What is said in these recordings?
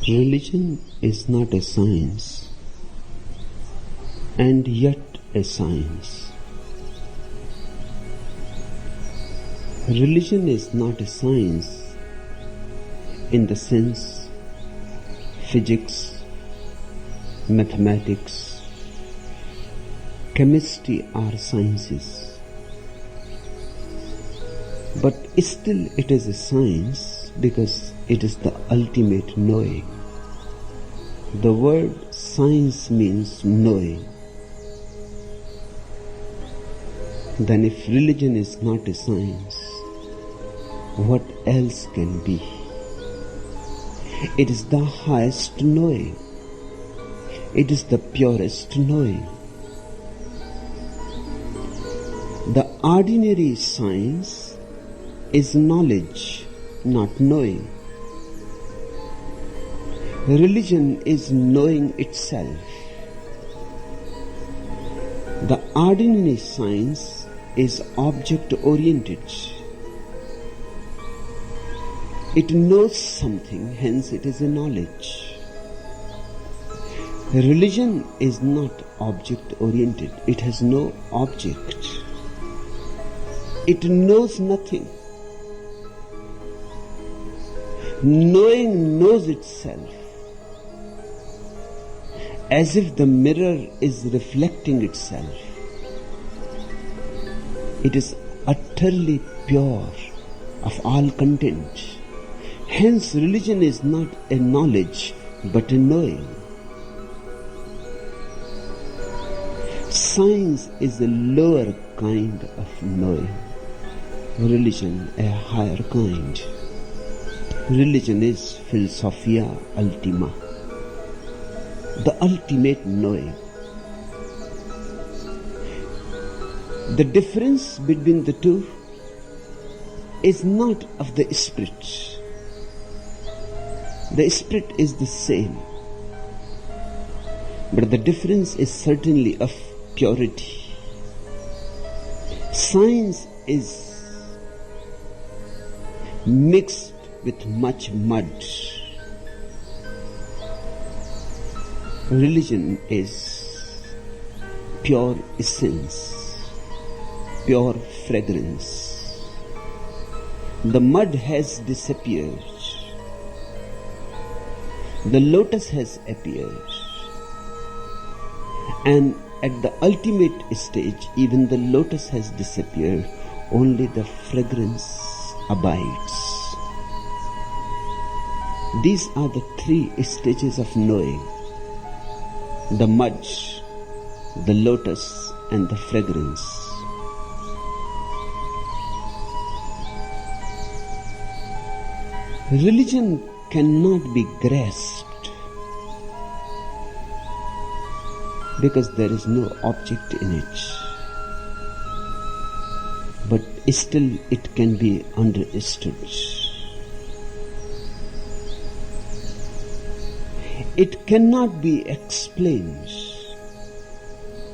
Religion is not a science, and yet a science. Religion is not a science in the sense physics, mathematics, chemistry are sciences. But still it is a science because it is the ultimate knowing. The word science means knowing. Then if religion is not a science, what else can be? It is the highest knowing. It is the purest knowing. The ordinary science is knowledge, not knowing. Religion is knowing itself. The ordinary science is object-oriented. It knows something, hence it is a knowledge. Religion is not object-oriented. It has no object. It knows nothing. Knowing knows itself, as if the mirror is reflecting itself. It is utterly pure of all content. Hence, religion is not a knowledge, but a knowing. Science is a lower kind of knowing. Religion, a higher kind. Religion is philosophia ultima, the ultimate knowing. The difference between the two is not of the spirit. The spirit is the same, but the difference is certainly of purity. Science is mixed with much mud. Religion is pure essence, pure fragrance. The mud has disappeared. The lotus has appeared. And at the ultimate stage, even the lotus has disappeared. Only the fragrance abides. These are the three stages of knowing: the mud, the lotus, and the fragrance. Religion cannot be grasped because there is no object in it. But still it can be understood. It cannot be explained,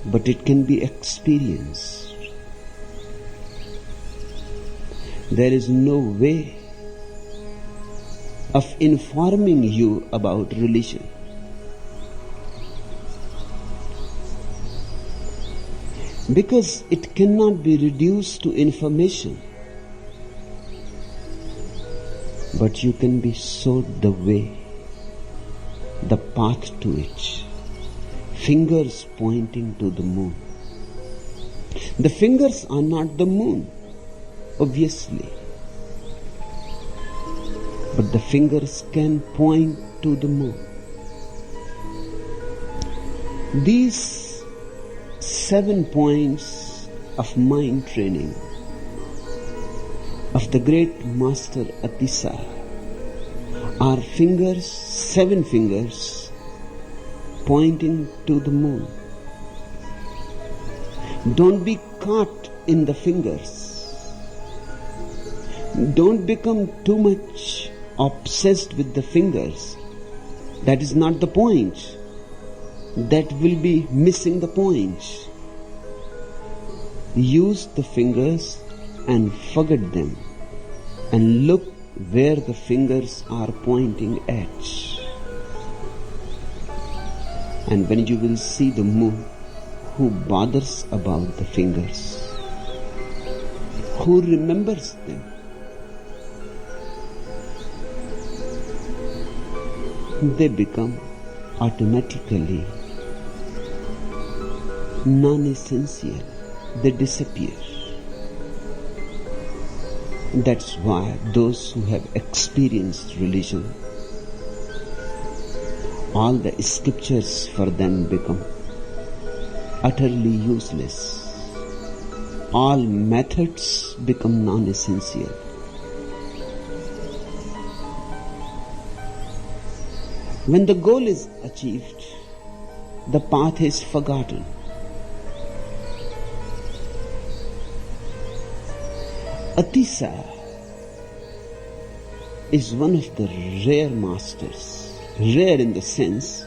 but it can be experienced. There is no way of informing you about religion. Because it cannot be reduced to information. But you can be showed the way, the path to it. Fingers pointing to the moon. The fingers are not the moon, obviously. But the fingers can point to the moon. These 7 points of mind training of the great master Atisa are fingers, 7 fingers pointing to the moon. Don't be caught in the fingers. Don't become too much obsessed with the fingers. That is not the point. That will be missing the point. Use the fingers and forget them and look where the fingers are pointing at. And when you will see the moon, who bothers about the fingers? Who remembers them? They become automatically non-essential. They disappear. That's why those who have experienced religion, all the scriptures for them become utterly useless. All methods become non-essential. When the goal is achieved, the path is forgotten. Atisa is one of the rare masters, rare in the sense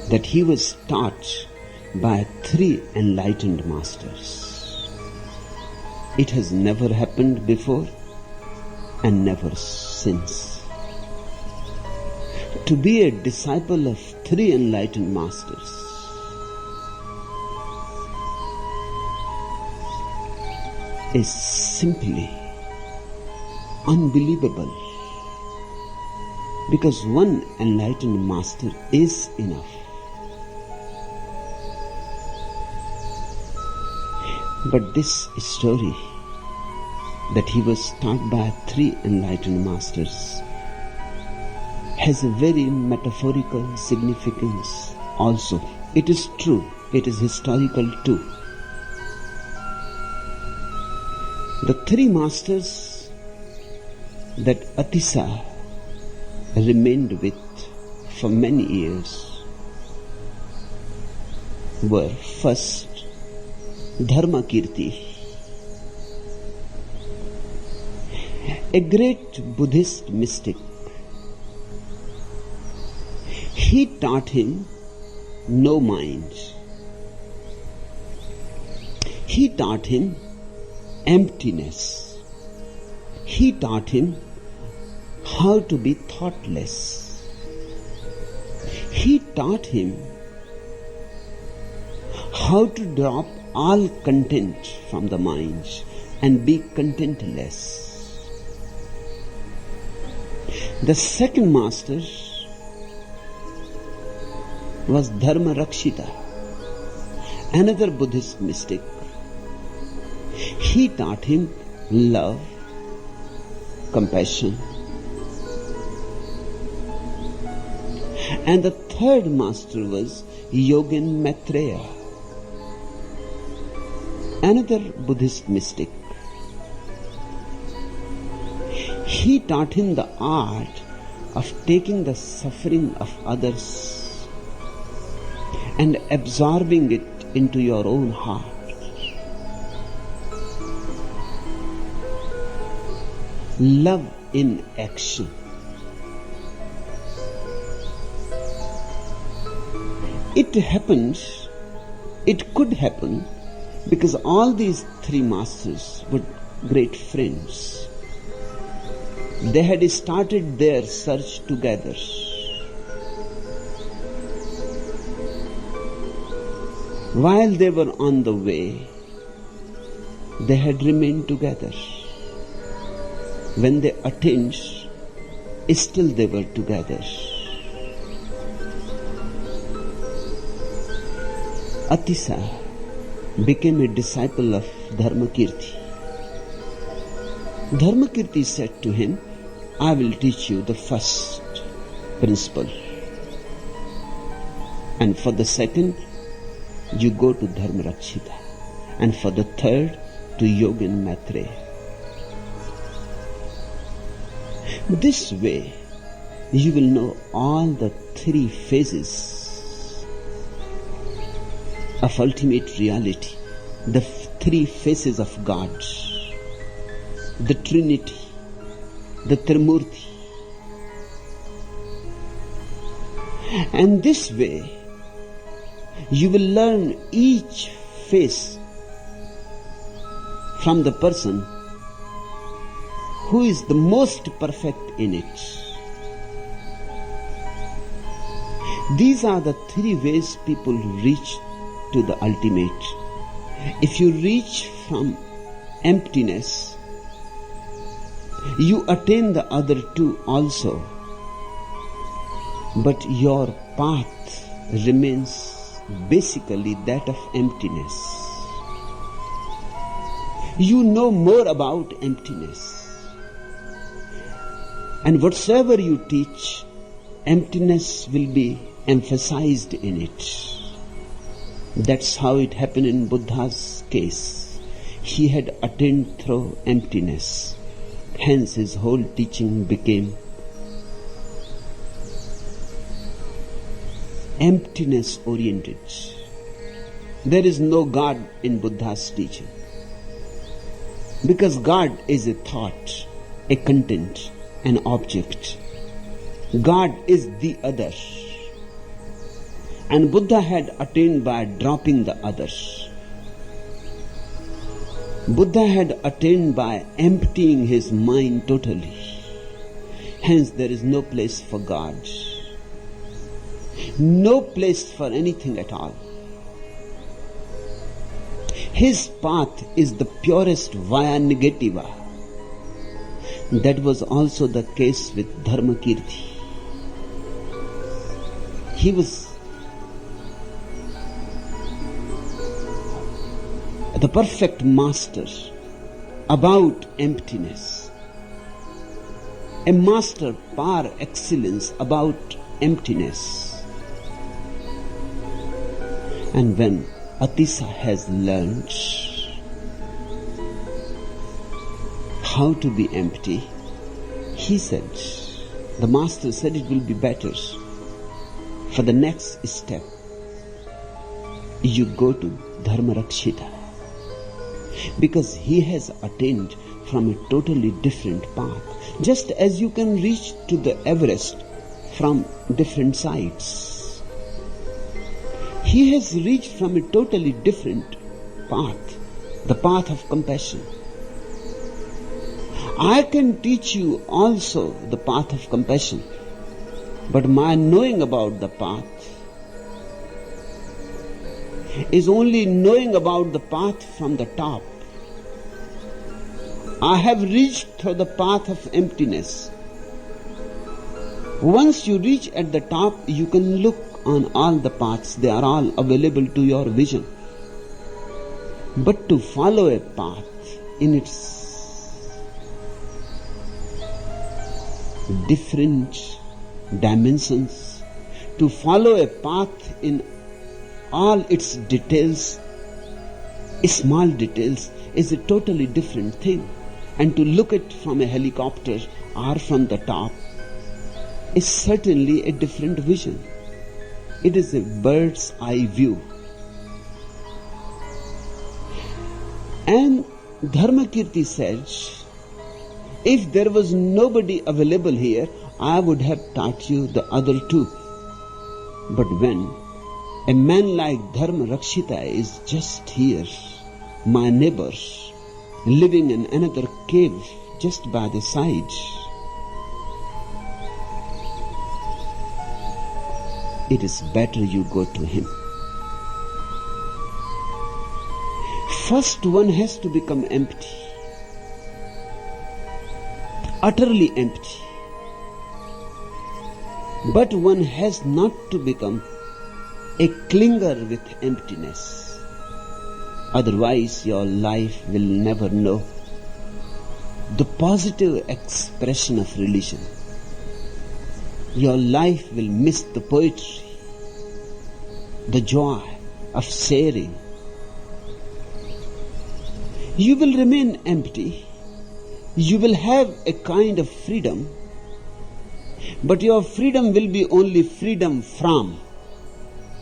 that he was taught by 3 enlightened masters. It has never happened before and never since. To be a disciple of 3 enlightened masters is simply unbelievable, because one enlightened master is enough. But this story that he was taught by 3 enlightened masters has a very metaphorical significance also. It is true, it is historical too. The 3 masters that Atisa remained with for many years were first Dharmakirti, a great Buddhist mystic. He taught him no mind. He taught him emptiness. He taught him how to be thoughtless. He taught him how to drop all content from the mind and be contentless. The second master was Dharma Rakshita, another Buddhist mystic. He taught him love, compassion. And the third master was Yogin Maitreya, another Buddhist mystic. He taught him the art of taking the suffering of others and absorbing it into your own heart. Love in action. It happens, it could happen, because all these 3 masters were great friends. They had started their search together. While they were on the way, they had remained together. When they attained, still they were together. Atisa became a disciple of Dharmakirti. Dharmakirti said to him, I will teach you the first principle. And for the second, you go to Dharma Rakshita. And for the third, to Yogin Maitreya. This way, you will know all the 3 phases of ultimate reality, the 3 faces of God, the Trinity, the Trimurti. And this way, you will learn each face from the person who is the most perfect in it. These are the three ways people reach to the ultimate. If you reach from emptiness, you attain the other two also. But your path remains basically that of emptiness. You know more about emptiness. And whatsoever you teach, emptiness will be emphasized in it. That's how it happened in Buddha's case. He had attained through emptiness. Hence his whole teaching became emptiness oriented. There is no God in Buddha's teaching. Because God is a thought, a content, an object. God is the other. And Buddha had attained by dropping the others. Buddha had attained by emptying his mind totally. Hence there is no place for God. No place for anything at all. His path is the purest via negativa. That was also the case with Dharmakirti. He was the perfect master about emptiness, a master par excellence about emptiness. And when Atisa has learned how to be empty, he said, the master said it will be better for the next step, you go to Dharmarakshita. Because he has attained from a totally different path. Just as you can reach to the Everest from different sides. He has reached from a totally different path, the path of compassion. I can teach you also the path of compassion, but my knowing about the path is only knowing about the path from the top. I have reached through the path of emptiness. Once you reach at the top, you can look on all the paths. They are all available to your vision. But to follow a path in its different dimensions, to follow a path in all its details, small details, is a totally different thing. And to look at from a helicopter or from the top is certainly a different vision. It is a bird's eye view. And Dharmakirti said, if there was nobody available here, I would have taught you the other two. But when a man like Dharmarakshita is just here, my neighbor, living in another cave just by the side, it is better you go to him. First one has to become empty, utterly empty. But one has not to become a clinger with emptiness. Otherwise, your life will never know the positive expression of religion. Your life will miss the poetry, the joy of sharing. You will remain empty. You will have a kind of freedom, but your freedom will be only freedom from.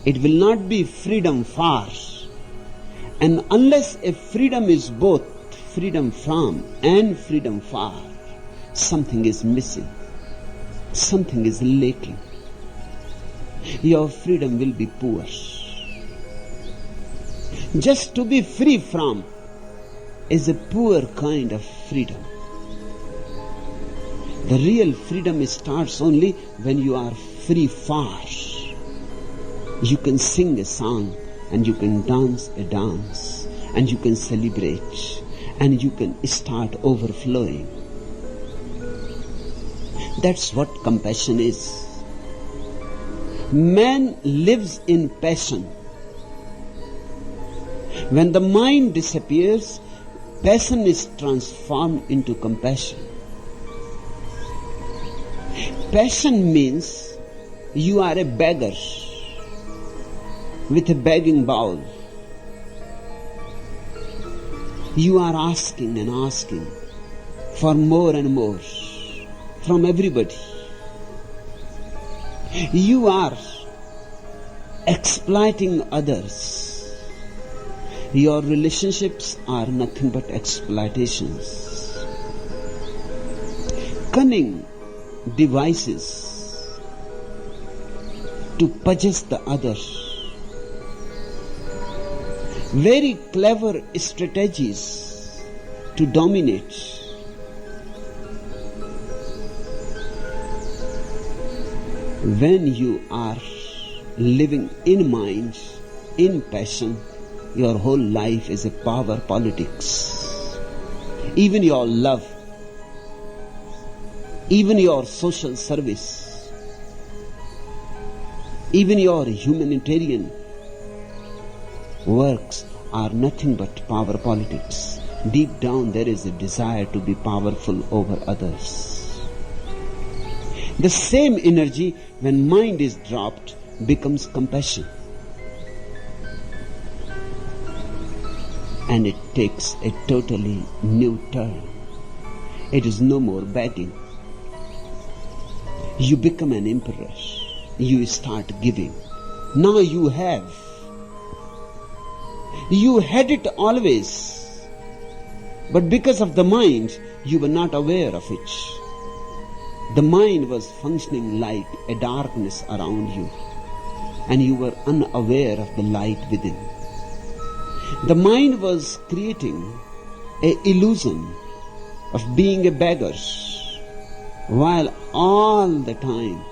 It will not be freedom for. And unless a freedom is both freedom from and freedom for, something is missing. Something is lacking. Your freedom will be poor. Just to be free from is a poor kind of freedom. The real freedom starts only when you are free for. You can sing a song, and you can dance a dance, and you can celebrate, and you can start overflowing. That's what compassion is. Man lives in passion. When the mind disappears, passion is transformed into compassion. Passion means you are a beggar with a begging bowl. You are asking and asking for more and more from everybody. You are exploiting others. Your relationships are nothing but exploitations. Cunning devices to possess the other. Very clever strategies to dominate. When you are living in mind, in passion, your whole life is a power politics. Even your love, even your social service, even your humanitarian works are nothing but power politics. Deep down there is a desire to be powerful over others. The same energy, when mind is dropped, becomes compassion. And it takes a totally new turn. It is no more begging. You become an emperor. You start giving. Now you have. You had it always. But because of the mind, you were not aware of it. The mind was functioning like a darkness around you, and you were unaware of the light within. The mind was creating an illusion of being a beggar, while all the time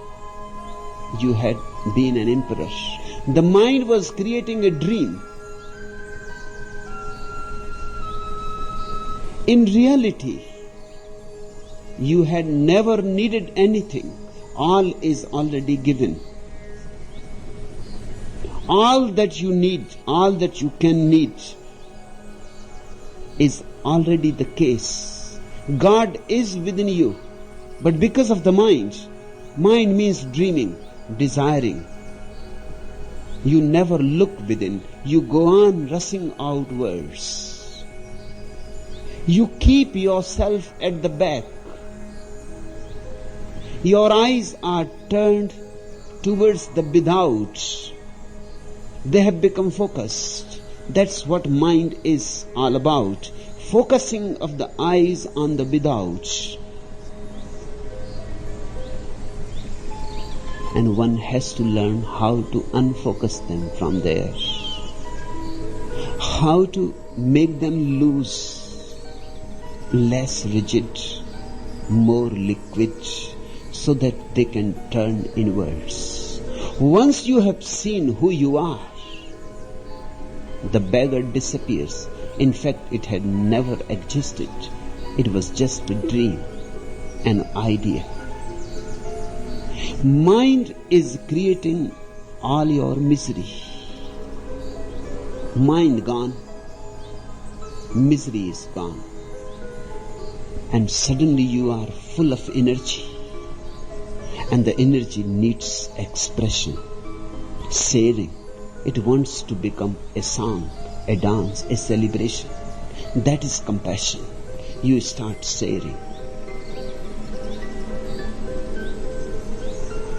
you had been an emperor. The mind was creating a dream. In reality, you had never needed anything. All is already given. All that you need, all that you can need is already the case. God is within you. But because of the mind means dreaming, desiring. You never look within. You go on rushing outwards. You keep yourself at the back. Your eyes are turned towards the without. They have become focused. That's what mind is all about. Focusing of the eyes on the without. And one has to learn how to unfocus them from there. How to make them loose, less rigid, more liquid, so that they can turn inwards. Once you have seen who you are, the beggar disappears. In fact, it had never existed. It was just a dream, an idea. Mind is creating all your misery. Mind gone, misery is gone. And suddenly you are full of energy. And the energy needs expression, sharing. It wants to become a song, a dance, a celebration. That is compassion. You start sharing.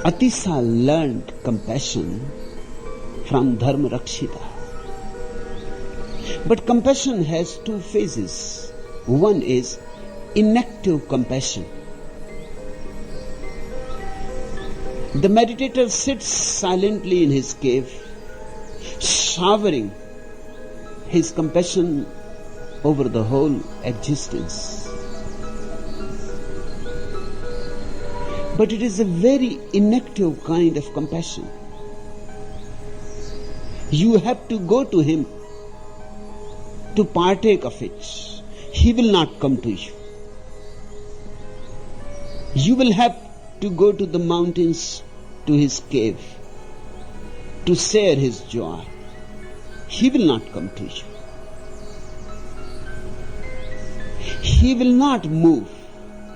Atisa learned compassion from Dharma Rakshita. But compassion has two phases. One is inactive compassion. The meditator sits silently in his cave, showering his compassion over the whole existence. But it is a very inactive kind of compassion. You have to go to him to partake of it. He will not come to you. You will have to go to the mountains, to his cave, to share his joy. He will not come to you. He will not move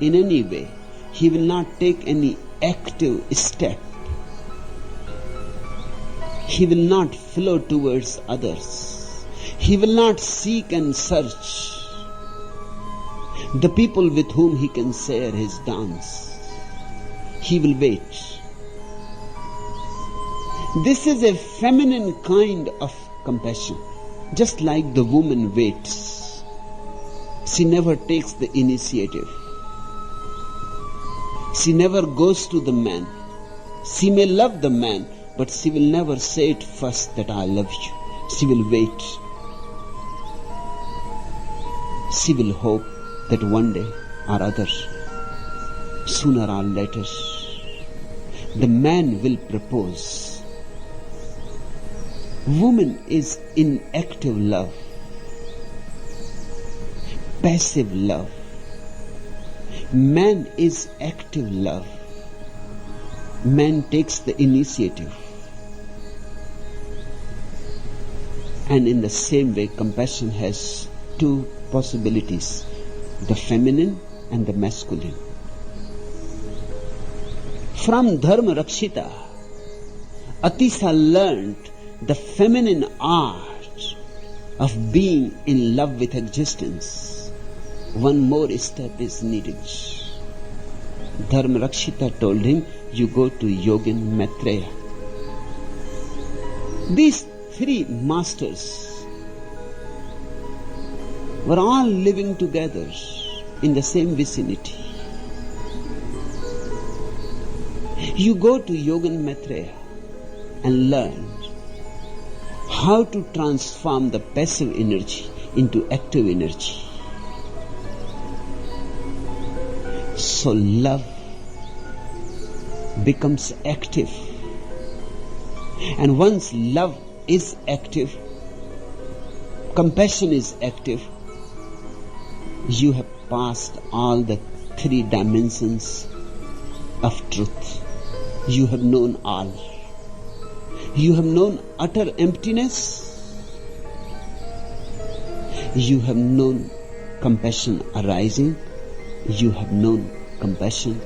in any way. He will not take any active step. He will not flow towards others. He will not seek and search the people with whom he can share his dance. He will wait. This is a feminine kind of compassion. Just like the woman waits, she never takes the initiative. She never goes to the man. She may love the man, but she will never say it first that I love you. She will wait. She will hope that one day or other, sooner or later, the man will propose. Woman is in active love, passive love. Man is active love. Man takes the initiative. And in the same way, compassion has two possibilities, the feminine and the masculine. From Dharma Rakshita, Atisa learned the feminine art of being in love with existence. One more step is needed. Dharma Rakshita told him, you go to Yogin Maitreya. These three masters were all living together in the same vicinity. You go to Yogin Maitreya and learn how to transform the passive energy into active energy. So love becomes active. And once love is active, compassion is active, you have passed all the three dimensions of truth. You have known all. You have known utter emptiness. You have known compassion arising. You have known compassion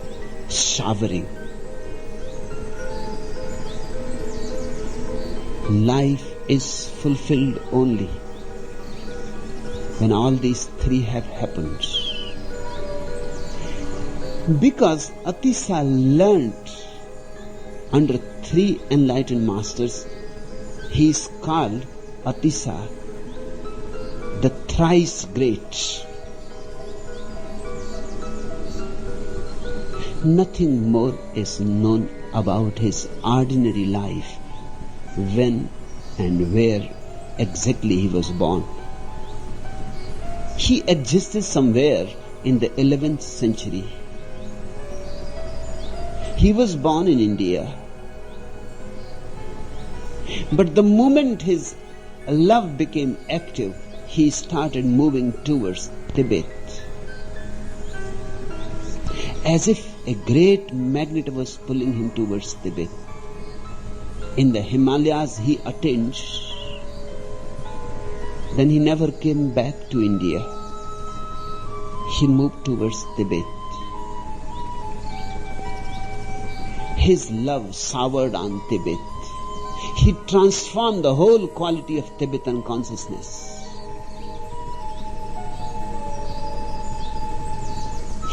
showering. Life is fulfilled only when all these three have happened. Because Atisa learned under three enlightened masters, he is called Atisa, the thrice great. Nothing more is known about his ordinary life, when and where exactly he was born. He existed somewhere in the 11th century. He was born in India. But the moment his love became active, he started moving towards Tibet. As if a great magnet was pulling him towards Tibet. In the Himalayas he attained. Then he never came back to India. He moved towards Tibet. His love soured on Tibet. He transformed the whole quality of Tibetan consciousness.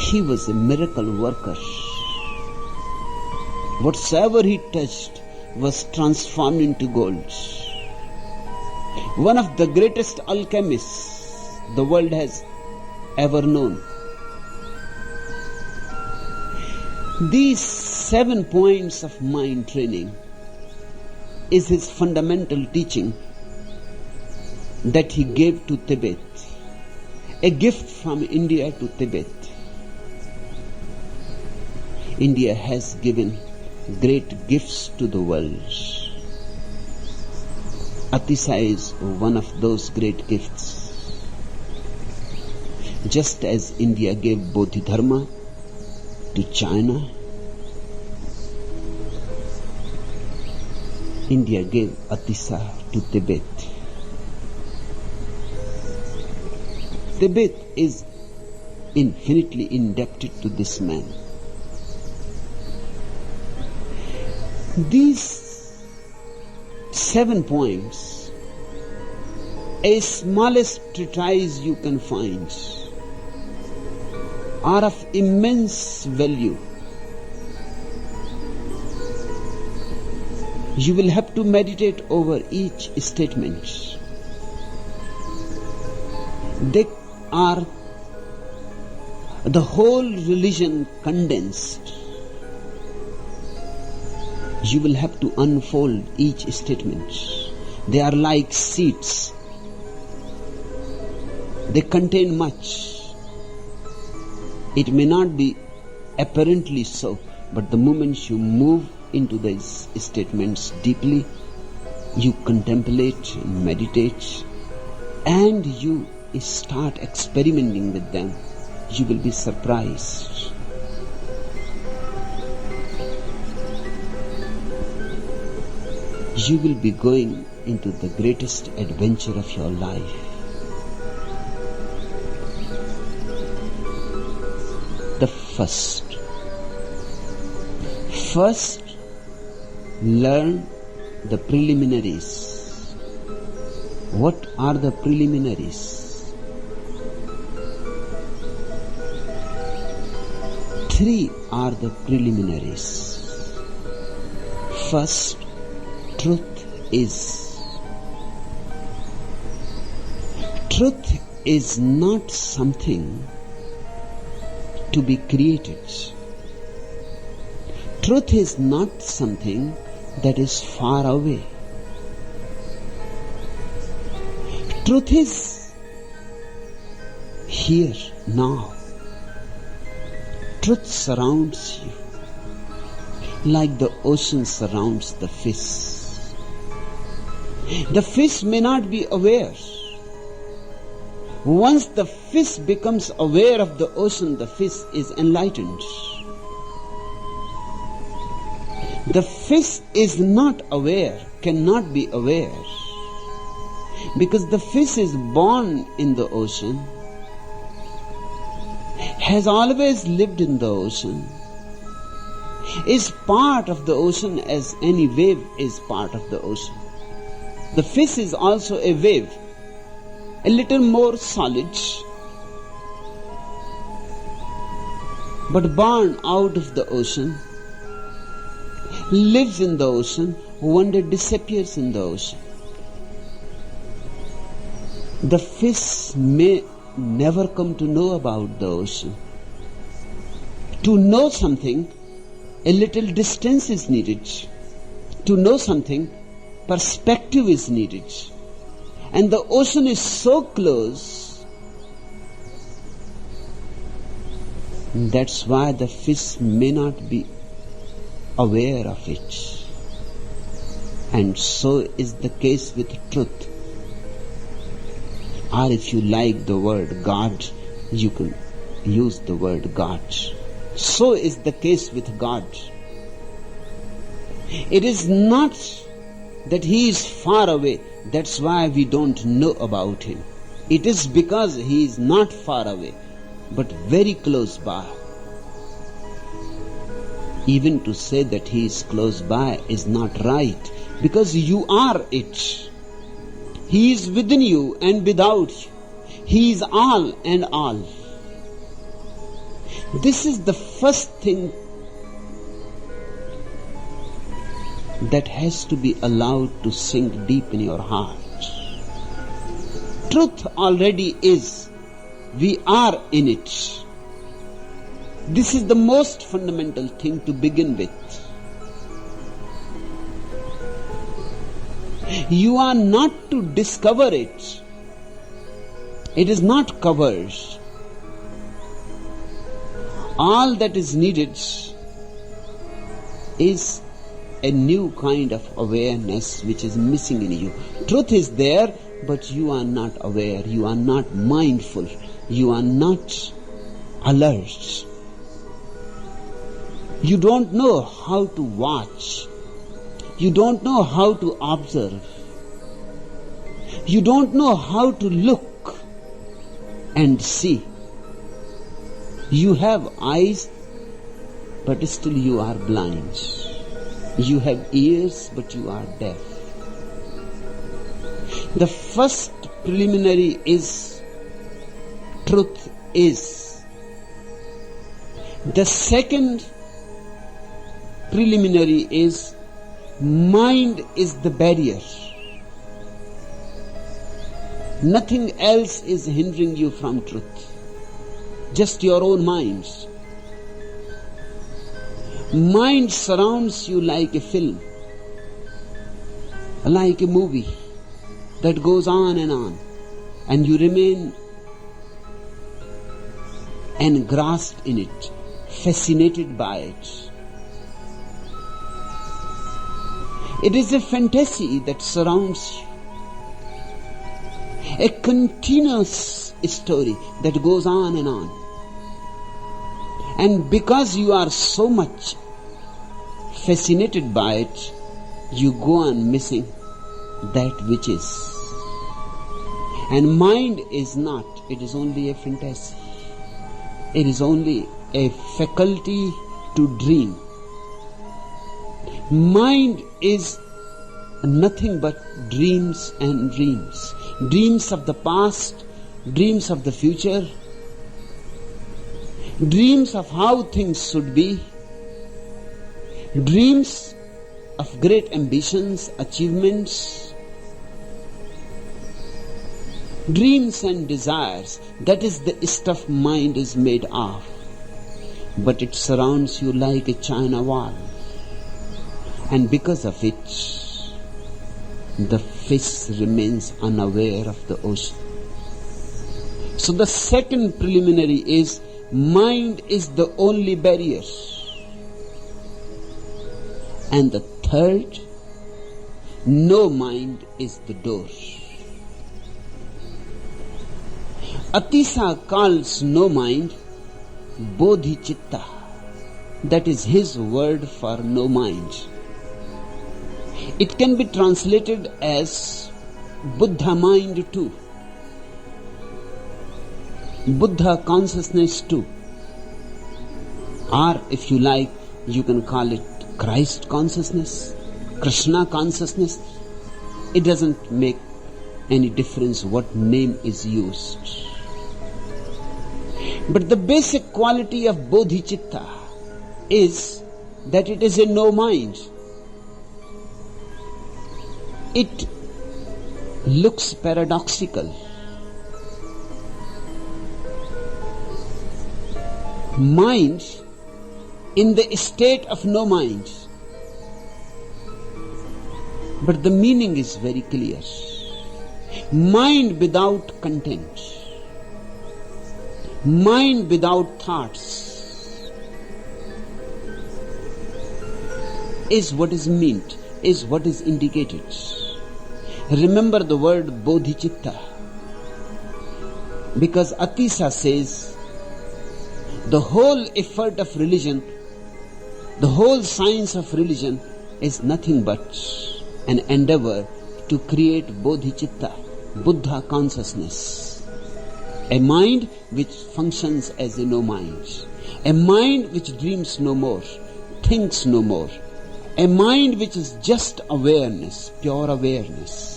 He was a miracle worker. Whatsoever he touched was transformed into gold. One of the greatest alchemists the world has ever known. These 7 points of mind training is his fundamental teaching that he gave to Tibet, a gift from India to Tibet. India has given great gifts to the world. Atisa is one of those great gifts. Just as India gave Bodhidharma to China, India gave Atisa to Tibet. Tibet is infinitely indebted to this man. These 7 points, a smallest treatise you can find, are of immense value. You will have to meditate over each statement. They are the whole religion condensed. You will have to unfold each statement. They are like seeds. They contain much. It may not be apparently so, but the moment you move into these statements deeply, you contemplate and meditate, and you start experimenting with them, you will be surprised. You will be going into the greatest adventure of your life. The first, learn the preliminaries. What are the preliminaries? 3 are the preliminaries. First, truth is. Truth is not something to be created. Truth is not something that is far away. Truth is here, now. Truth surrounds you like the ocean surrounds the fish. The fish may not be aware. Once the fish becomes aware of the ocean, the fish is enlightened. The fish is not aware, cannot be aware, because the fish is born in the ocean, has always lived in the ocean, is part of the ocean as any wave is part of the ocean. The fish is also a wave, a little more solid, but born out of the ocean, lives in the ocean, one day disappears in the ocean. The fish may never come to know about the ocean. To know something, a little distance is needed. To know something, perspective is needed. And the ocean is so close, that's why the fish may not be aware of it. And so is the case with truth. Or if you like the word God, you can use the word God. So is the case with God. It is not that He is far away, that's why we don't know about Him. It is because He is not far away, but very close by. Even to say that He is close by is not right, because you are it. He is within you and without you. He is all and all. This is the first thing that has to be allowed to sink deep in your heart. Truth already is. We are in it. This is the most fundamental thing to begin with. You are not to discover it. It is not covered. All that is needed is a new kind of awareness which is missing in you. Truth is there, but you are not aware, you are not mindful, you are not alert. You don't know how to watch. You don't know how to observe. You don't know how to look and see. You have eyes, but still you are blind. You have ears, but you are deaf. The first preliminary is truth is. The second preliminary is mind is the barrier. Nothing else is hindering you from truth. Just your own mind. Mind surrounds you like a film, like a movie that goes on, and you remain engrossed in it, fascinated by it. It is a fantasy that surrounds you, a continuous story that goes on. And because you are so much fascinated by it, you go on missing that which is. And mind is not, it is only a fantasy. It is only a faculty to dream. Mind is nothing but dreams and dreams. Dreams of the past, dreams of the future, dreams of how things should be, dreams of great ambitions, achievements, dreams and desires. That is the stuff mind is made of. But it surrounds you like a china wall. And because of it, the fish remains unaware of the ocean. So the second preliminary is mind is the only barrier. And the third, no mind is the door. Atisa calls no mind bodhicitta. That is his word for no mind. It can be translated as Buddha mind too, Buddha consciousness too, or if you like, you can call it Christ consciousness, Krishna consciousness. It doesn't make any difference what name is used. But the basic quality of bodhicitta is that it is a no mind. It looks paradoxical. Mind in the state of no mind. But the meaning is very clear. Mind without content. Mind without thoughts is what is meant, is what is indicated. Remember the word bodhicitta, because Atisa says the whole effort of religion, the whole science of religion is nothing but an endeavor to create bodhicitta, Buddha consciousness, a mind which functions as a no mind, a mind which dreams no more, thinks no more, a mind which is just awareness, pure awareness.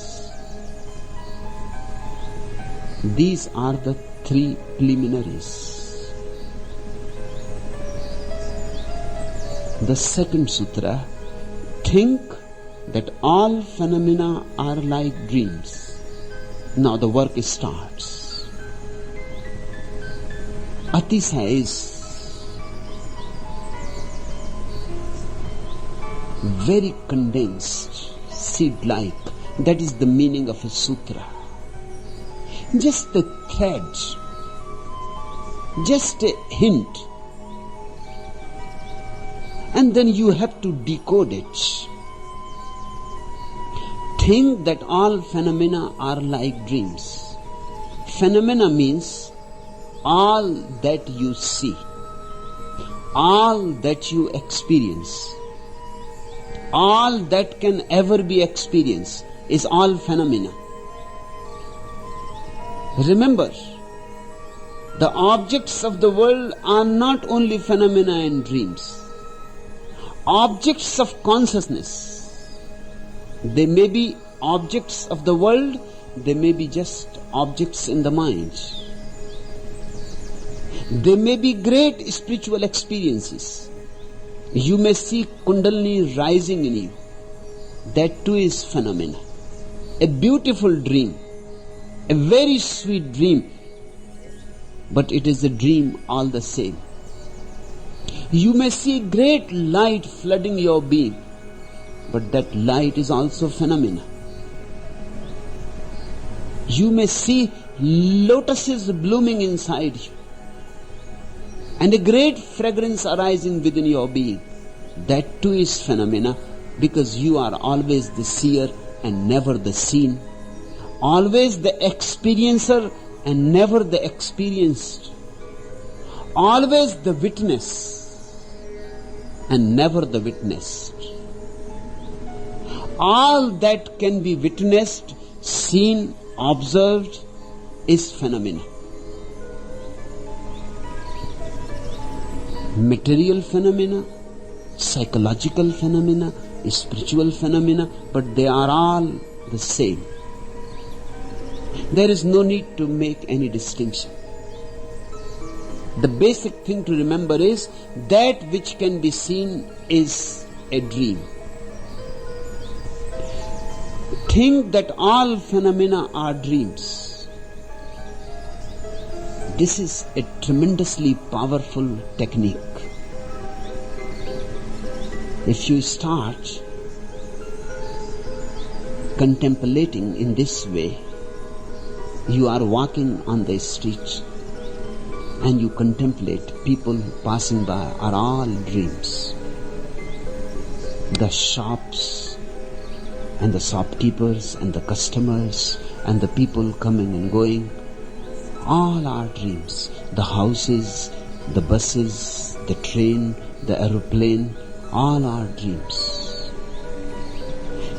These are the three preliminaries. The second sutra, think that all phenomena are like dreams. Now the work starts. Atisa is very condensed, seed-like. That is the meaning of a sutra. Just a thread, just a hint, and then you have to decode it. think that all phenomena are like dreams. Phenomena means all that you see, all that you experience, all that can ever be experienced is all phenomena. Remember, the objects of the world are not only phenomena and dreams. Objects of consciousness, they may be objects of the world, they may be just objects in the mind. They may be great spiritual experiences. You may see Kundalini rising in you. That too is phenomena. A beautiful dream, a very sweet dream, but it is a dream all the same. You may see great light flooding your being, but that light is also phenomena. You may see lotuses blooming inside you, and a great fragrance arising within your being. That too is phenomena, because you are always the seer and never the seen, always the experiencer and never the experienced, always the witness and never the witnessed. All that can be witnessed, seen, observed is phenomena. Material phenomena, psychological phenomena, spiritual phenomena, but they are all the same. There is no need to make any distinction. The basic thing to remember is that which can be seen is a dream. Think that all phenomena are dreams. This is a tremendously powerful technique. If you start contemplating in this way, you are walking on the street and you contemplate people passing by are all dreams. The shops and the shopkeepers and the customers and the people coming and going, all are dreams. The houses, the buses, the train, the aeroplane, all are dreams.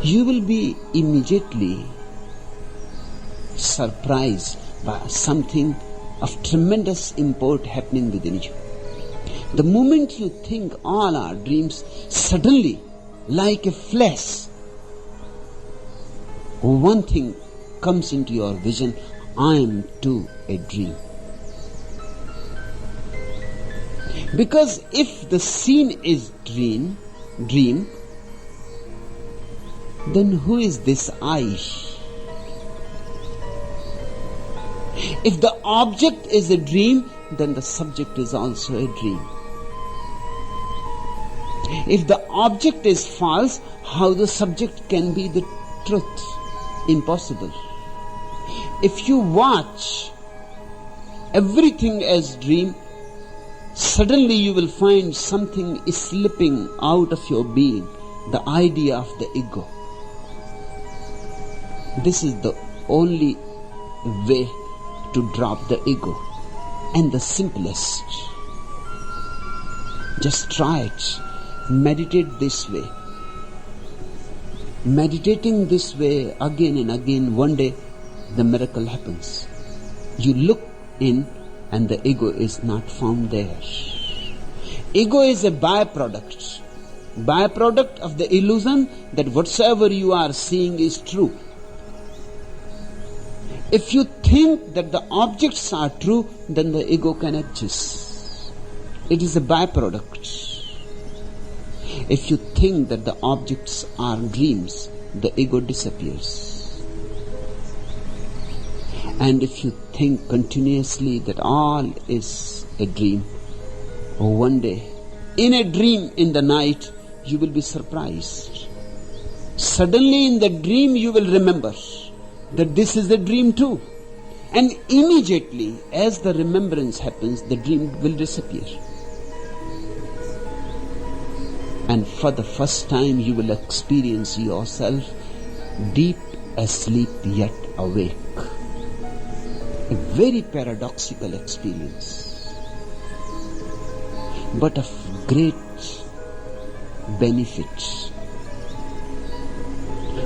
You will be immediately surprised by something of tremendous import happening within you. The moment you think all are dreams, suddenly, like a flash, one thing comes into your vision: I am too a dream. Because if the scene is dream, then who is this I? If the object is a dream, then the subject is also a dream. If the object is false, how the subject can be the truth? Impossible. If you watch everything as dream, suddenly you will find something slipping out of your being, the idea of the ego. This is the only way to drop the ego, and the simplest. Just try it. Meditate this way. Meditating this way again and again, one day the miracle happens. You look in and the ego is not found there. Ego is a byproduct of the illusion that whatsoever you are seeing is true. If you think that the objects are true, then the ego can exist. It is a byproduct. If you think that the objects are dreams, the ego disappears. And if you think continuously that all is a dream, one day, in a dream in the night, you will be surprised. Suddenly in the dream you will remember that this is a dream too. And immediately, as the remembrance happens, the dream will disappear. And for the first time you will experience yourself deep asleep yet awake. A very paradoxical experience, but of great benefit.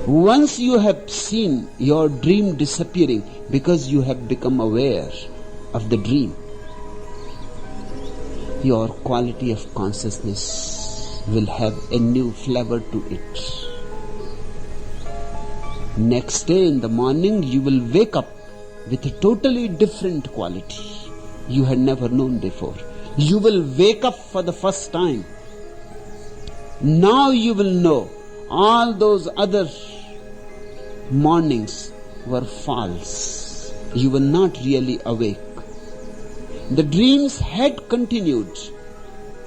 Once you have seen your dream disappearing because you have become aware of the dream, your quality of consciousness will have a new flavor to it. Next day in the morning, you will wake up with a totally different quality you had never known before. You will wake up for the first time. Now you will know all those other mornings were false. You were not really awake. The dreams had continued.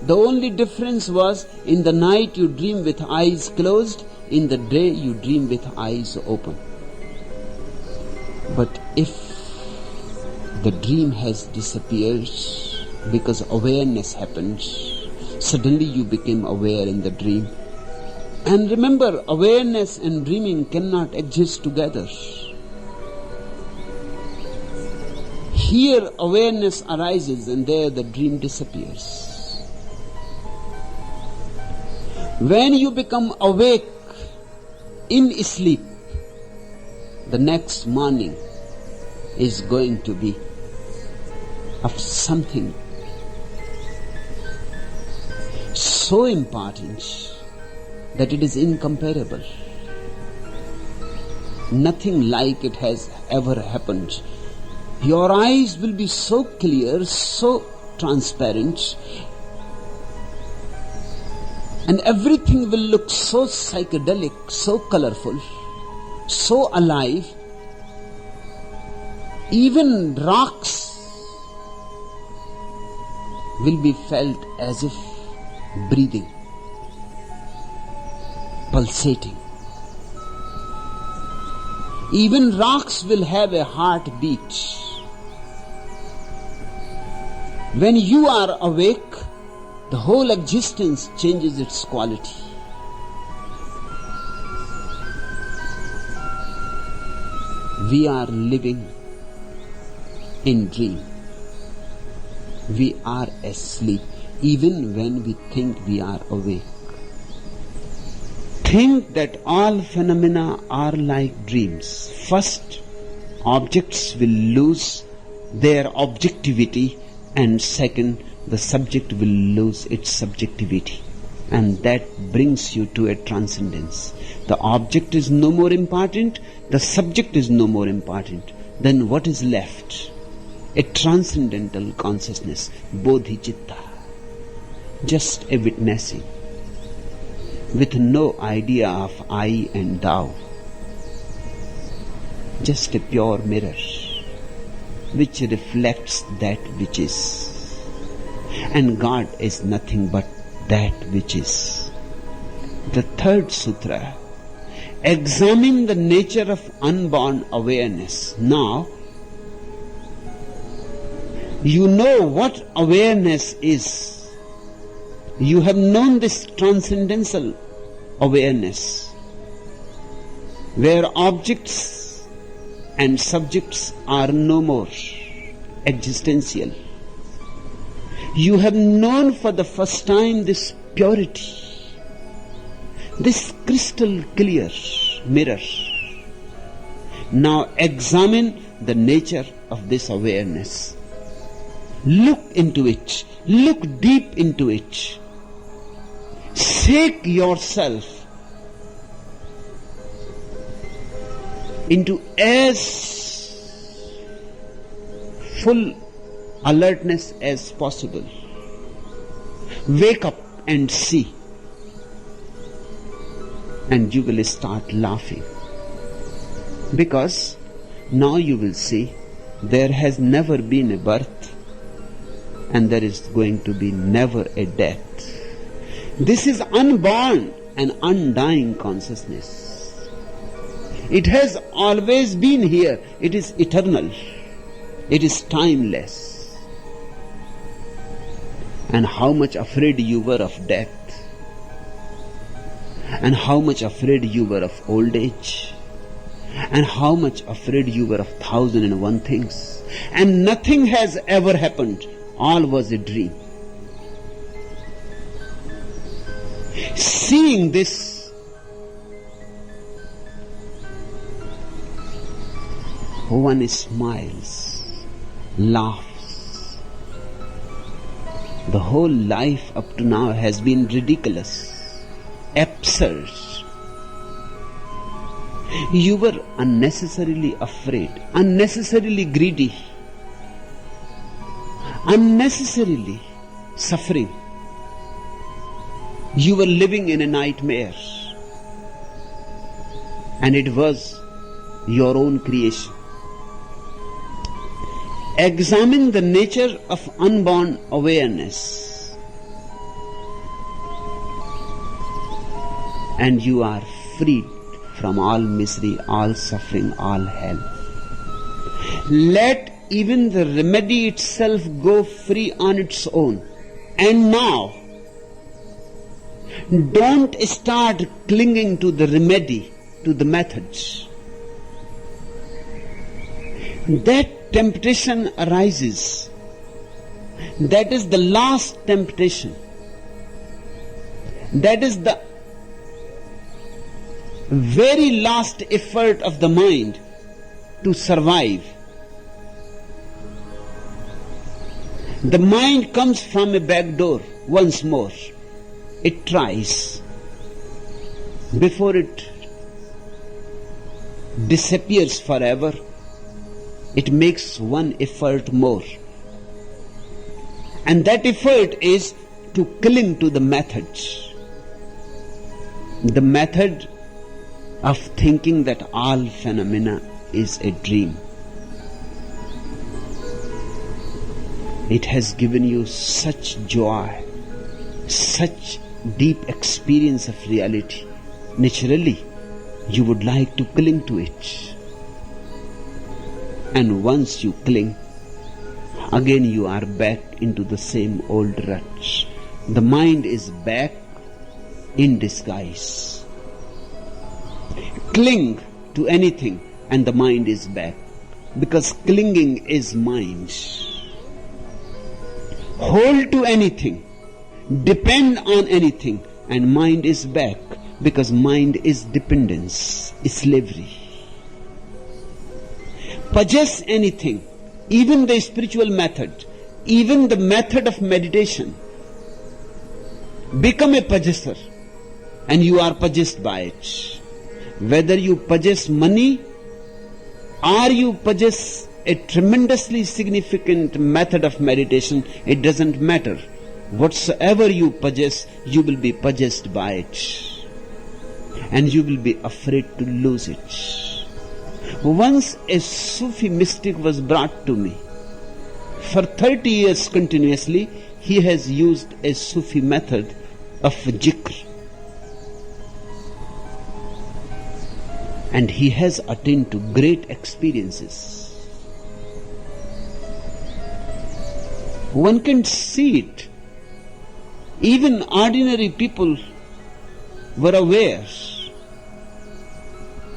The only difference was in the night you dream with eyes closed, in the day you dream with eyes open. But if the dream has disappeared because awareness happened, suddenly you became aware in the dream. And remember, awareness and dreaming cannot exist together. Here awareness arises and there the dream disappears. When you become awake in sleep, the next morning is going to be of something so important that it is incomparable. Nothing like it has ever happened. Your eyes will be so clear, so transparent, and everything will look so psychedelic, so colorful, so alive. Even rocks will be felt as if breathing, pulsating. Even rocks will have a heartbeat. When you are awake, the whole existence changes its quality. We are living in dream. We are asleep even when we think we are awake. Think that all phenomena are like dreams. First, objects will lose their objectivity, and second, the subject will lose its subjectivity. And that brings you to a transcendence. The object is no more important, the subject is no more important. Then what is left? A transcendental consciousness, bodhicitta. Just a witnessing, with no idea of I and thou. Just a pure mirror, which reflects that which is. And God is nothing but that which is. The third sutra, examine the nature of unborn awareness. Now, you know what awareness is. You have known this transcendental awareness, where objects and subjects are no more existential. You have known for the first time this purity, this crystal clear mirror. Now examine the nature of this awareness. Look into it. Look deep into it. Shake yourself into as full alertness as possible. Wake up and see. And you will start laughing. Because now you will see there has never been a birth and there is going to be never a death. This is unborn and undying consciousness. It has always been here. It is eternal. It is timeless. And how much afraid you were of death, and how much afraid you were of old age, and how much afraid you were of 1,001 things. And nothing has ever happened. All was a dream. Seeing this, one smiles, laughs. The whole life up to now has been ridiculous, absurd. You were unnecessarily afraid, unnecessarily greedy, unnecessarily suffering. You were living in a nightmare, and it was your own creation. Examine the nature of unborn awareness, and you are freed from all misery, all suffering, all hell. Let even the remedy itself go free on its own. And now, don't start clinging to the remedy, to the methods. That temptation arises. That is the last temptation. That is the very last effort of the mind to survive. The mind comes from a back door once more. It tries. Before it disappears forever, it makes one effort more. And that effort is to cling to the method. The method of thinking that all phenomena is a dream. It has given you such joy, such deep experience of reality. Naturally, you would like to cling to it. And once you cling, again you are back into the same old rut. The mind is back in disguise. Cling to anything and the mind is back, because clinging is mind. Hold to anything, depend on anything, and mind is back, because mind is dependence, is slavery. Possess anything, even the spiritual method, even the method of meditation. Become a possessor, and you are possessed by it. Whether you possess money or you possess a tremendously significant method of meditation, it doesn't matter. Whatsoever you possess, you will be possessed by it. And you will be afraid to lose it. Once a Sufi mystic was brought to me. For 30 years continuously, he has used a Sufi method of zikr. And he has attained to great experiences. One can see it. Even ordinary people were aware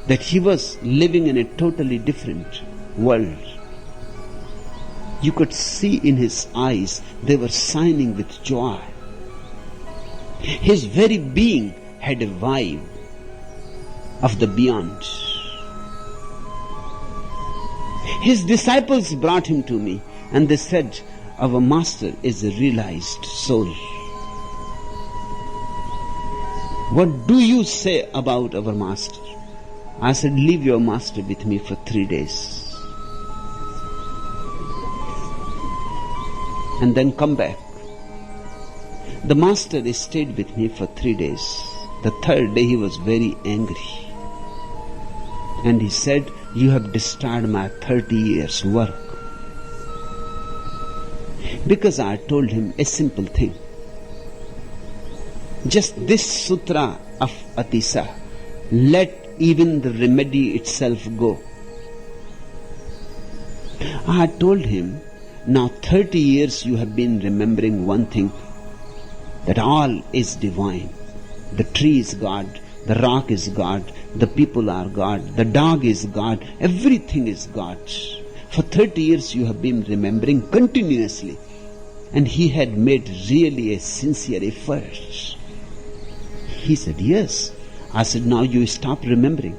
that he was living in a totally different world. You could see in his eyes, they were shining with joy. His very being had a vibe of the beyond. His disciples brought him to me and they said, our master is a realized soul. What do you say about our master? I said, leave your master with me for 3 days. And then come back. The master stayed with me for 3 days. The third day he was very angry. And he said, you have disturbed my 30 years work. Because I told him a simple thing. Just this sutra of Atisa, let even the remedy itself go. I told him, now 30 years you have been remembering one thing, that all is divine. The tree is God, The rock is God, the people are God, the dog is God, everything is God. For 30 years you have been remembering continuously. And he had made really a sincere effort. He said, yes. I said, now you stop remembering.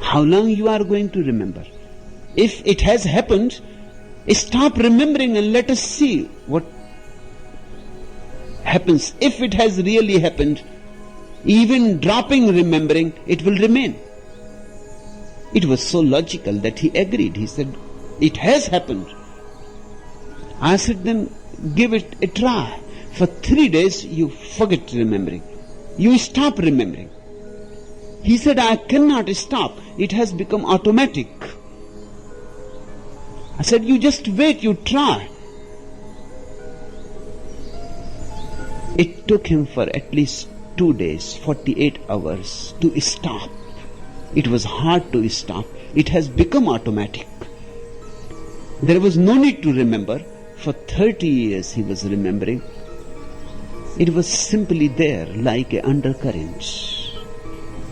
How long you are going to remember? If it has happened, stop remembering and let us see what happens. If it has really happened, even dropping remembering, it will remain. It was so logical that he agreed. He said, it has happened. I said, then give it a try. For 3 days you forget remembering. You stop remembering. He said, I cannot stop. It has become automatic. I said, you just wait, you try. It took him for at least 2 days, 48 hours to stop. It was hard to stop. It has become automatic. There was no need to remember. For 30 years he was remembering. It was simply there like an undercurrent.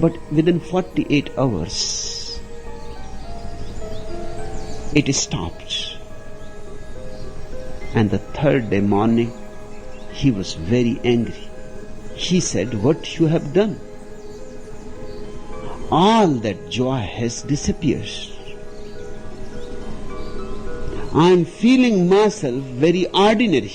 But within 48 hours, it stopped. And the 3rd day morning, he was very angry. He said, what you have done? All that joy has disappeared. I am feeling myself very ordinary.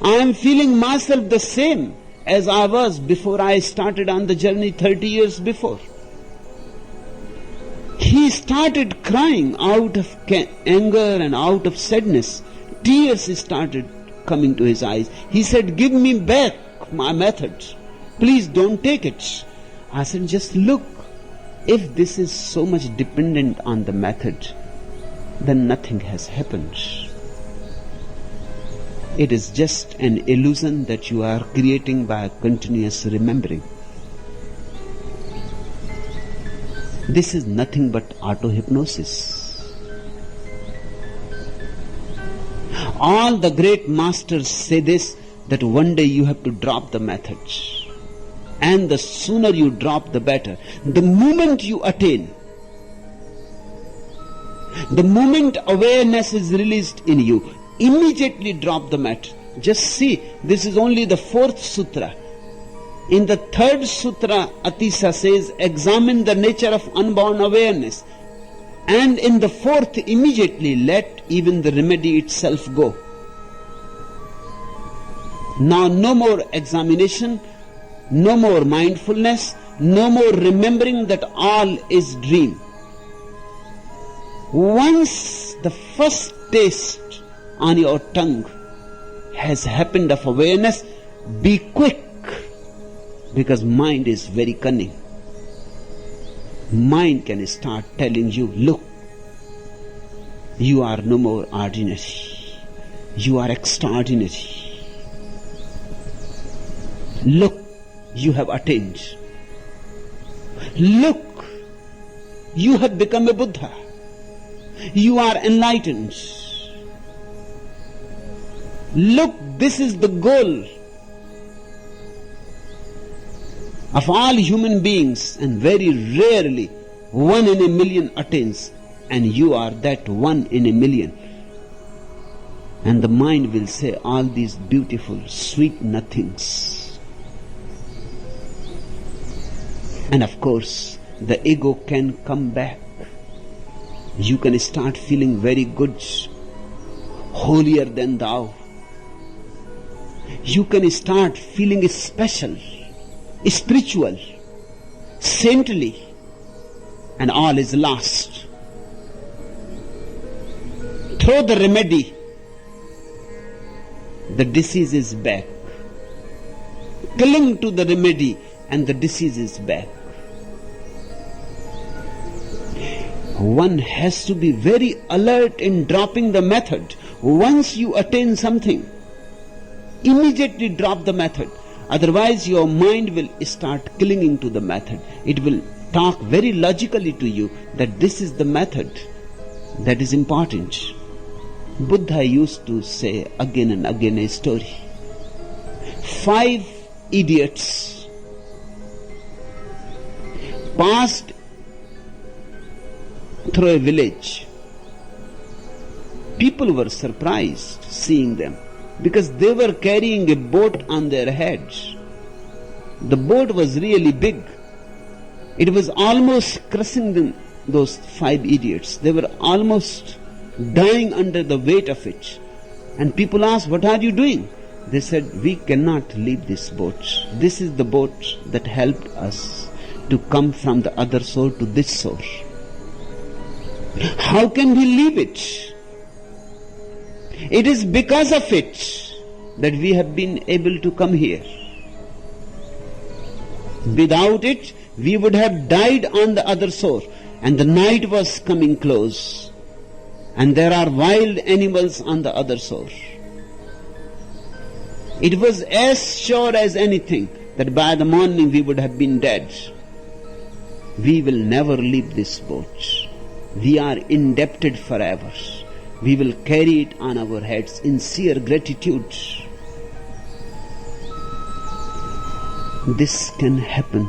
I am feeling myself the same as I was before I started on the journey 30 years before. He started crying out of anger and out of sadness. Tears started coming to his eyes. He said, give me back my method. Please don't take it. I said, just look. If this is so much dependent on the method, then nothing has happened. It is just an illusion that you are creating by continuous remembering. This is nothing but auto-hypnosis. All the great masters say this, that one day you have to drop the method. And the sooner you drop, the better. The moment you attain, the moment awareness is released in you, immediately drop the mat. Just see, this is only the 4th sutra. In the 3rd sutra, Atisa says, examine the nature of unborn awareness. And in the 4th, immediately let even the remedy itself go. Now no more examination, no more mindfulness, no more remembering that all is dream. Once the first taste on your tongue has happened of awareness, be quick, because mind is very cunning. Mind can start telling you, look, you are no more ordinary, you are extraordinary. Look, you have attained. Look, you have become a Buddha. You are enlightened. Look, this is the goal of all human beings, and very rarely 1 in a million attains, and you are that 1 in a million. And the mind will say all these beautiful, sweet nothings. And of course, the ego can come back. You can start feeling very good, holier than thou. You can start feeling special, spiritual, saintly, and all is lost. Throw the remedy, the disease is back. Cling to the remedy and the disease is back. One has to be very alert in dropping the method. Once you attain something, immediately drop the method. Otherwise your mind will start clinging to the method. It will talk very logically to you that this is the method that is important. Buddha used to say again and again a story. 5 idiots passed through a village. People were surprised seeing them because they were carrying a boat on their heads. The boat was really big. It was almost crushing them, those 5 idiots. They were almost dying under the weight of it. And people asked, "What are you doing?" They said, "We cannot leave this boat. This is the boat that helped us to come from the other shore to this shore. How can we leave it? It is because of it that we have been able to come here. Without it, we would have died on the other shore." And the night was coming close, and there are wild animals on the other shore. It was as sure as anything that by the morning we would have been dead. We will never leave this boat. We are indebted forever. We will carry it on our heads in sheer gratitude. This can happen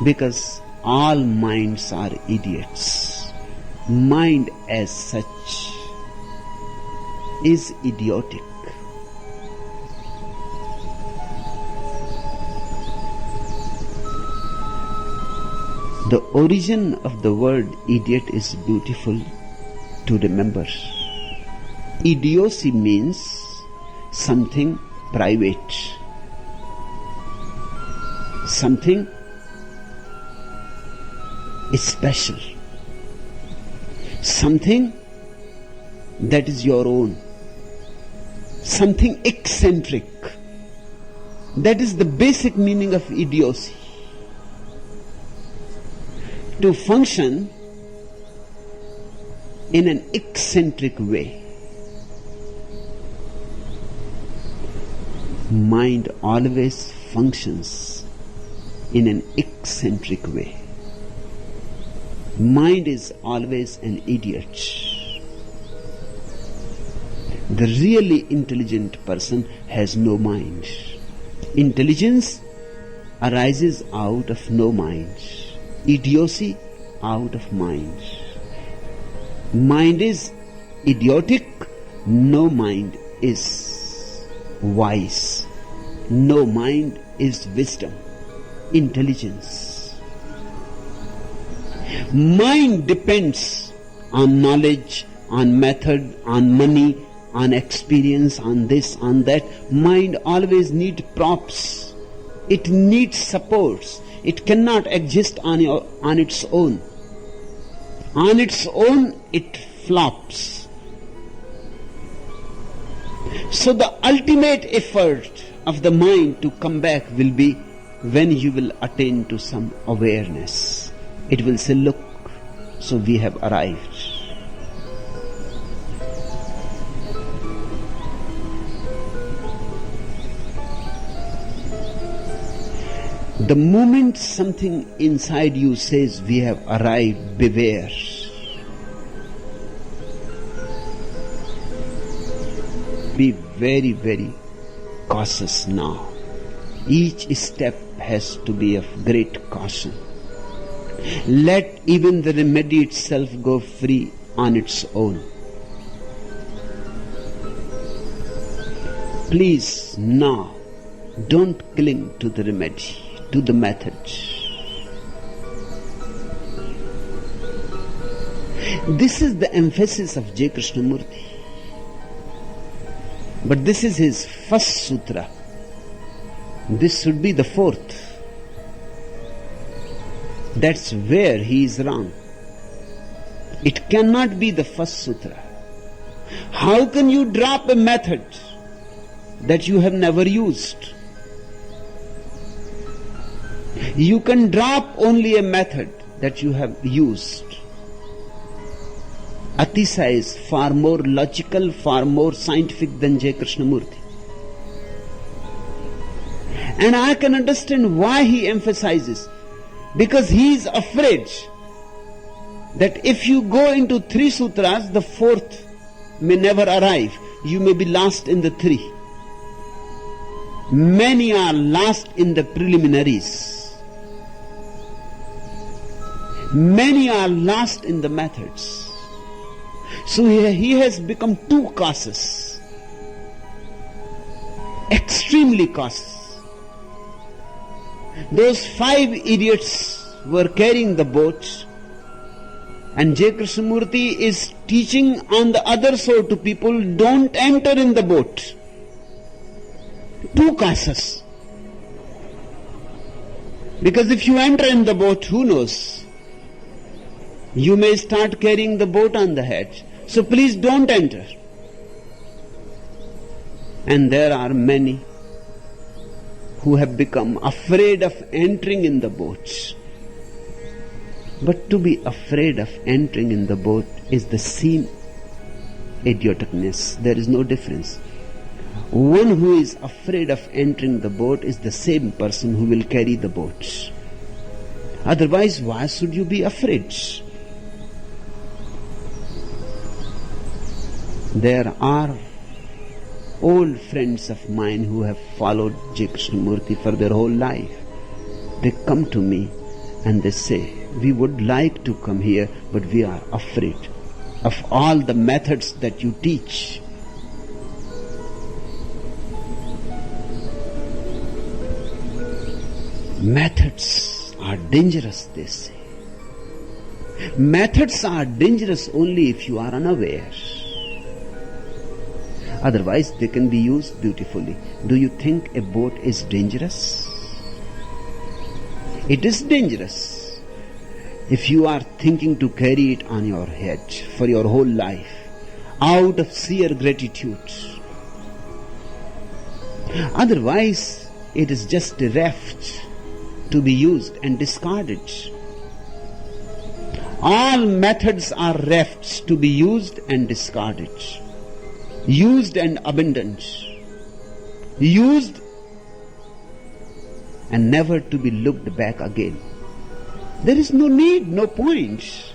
because all minds are idiots. Mind as such is idiotic. The origin of the word idiot is beautiful to remember. Idiocy means something private, something special, something that is your own, something eccentric. That is the basic meaning of idiocy. To function in an eccentric way. Mind always functions in an eccentric way. Mind is always an idiot. The really intelligent person has no mind. Intelligence arises out of no mind. Idiocy out of mind. Mind is idiotic, no mind is wise. No mind is wisdom, intelligence. Mind depends on knowledge, on method, on money, on experience, on this, on that. Mind always needs props. It needs supports. It cannot exist on its own. On its own, it flops. So the ultimate effort of the mind to come back will be when you will attain to some awareness. It will say, "Look, so we have arrived." The moment something inside you says, "We have arrived," beware. Be very, very cautious now. Each step has to be of great caution. Let even the remedy itself go free on its own. Please, now, don't cling to the remedy, to the method. This is the emphasis of J. Krishnamurti. But this is his first sutra. This should be the fourth. That's where he is wrong. It cannot be the first sutra. How can you drop a method that you have never used? You can drop only a method that you have used. Atisa is far more logical, far more scientific than J. Krishnamurti. And I can understand why he emphasizes. Because he is afraid that if you go into 3 sutras, the 4th may never arrive. You may be lost in the 3. Many are lost in the preliminaries. Many are lost in the methods. So he has become too cautious, extremely cautious. Those 5 idiots were carrying the boat, and J. Krishnamurti is teaching on the other shore to people, don't enter in the boat. Too cautious. Because if you enter in the boat, who knows? You may start carrying the boat on the head. So please don't enter. And there are many who have become afraid of entering in the boat. But to be afraid of entering in the boat is the same idioticness. There is no difference. One who is afraid of entering the boat is the same person who will carry the boat. Otherwise, why should you be afraid? There are old friends of mine who have followed J. Krishnamurti for their whole life. They come to me and they say, we would like to come here, but we are afraid of all the methods that you teach. Methods are dangerous, they say. Methods are dangerous only if you are unaware. Otherwise, they can be used beautifully. Do you think a boat is dangerous? It is dangerous if you are thinking to carry it on your head for your whole life out of sheer gratitude. Otherwise, it is just a raft to be used and discarded. All methods are rafts to be used and discarded. Used and abandoned. Used and never to be looked back again. There is no need, no point.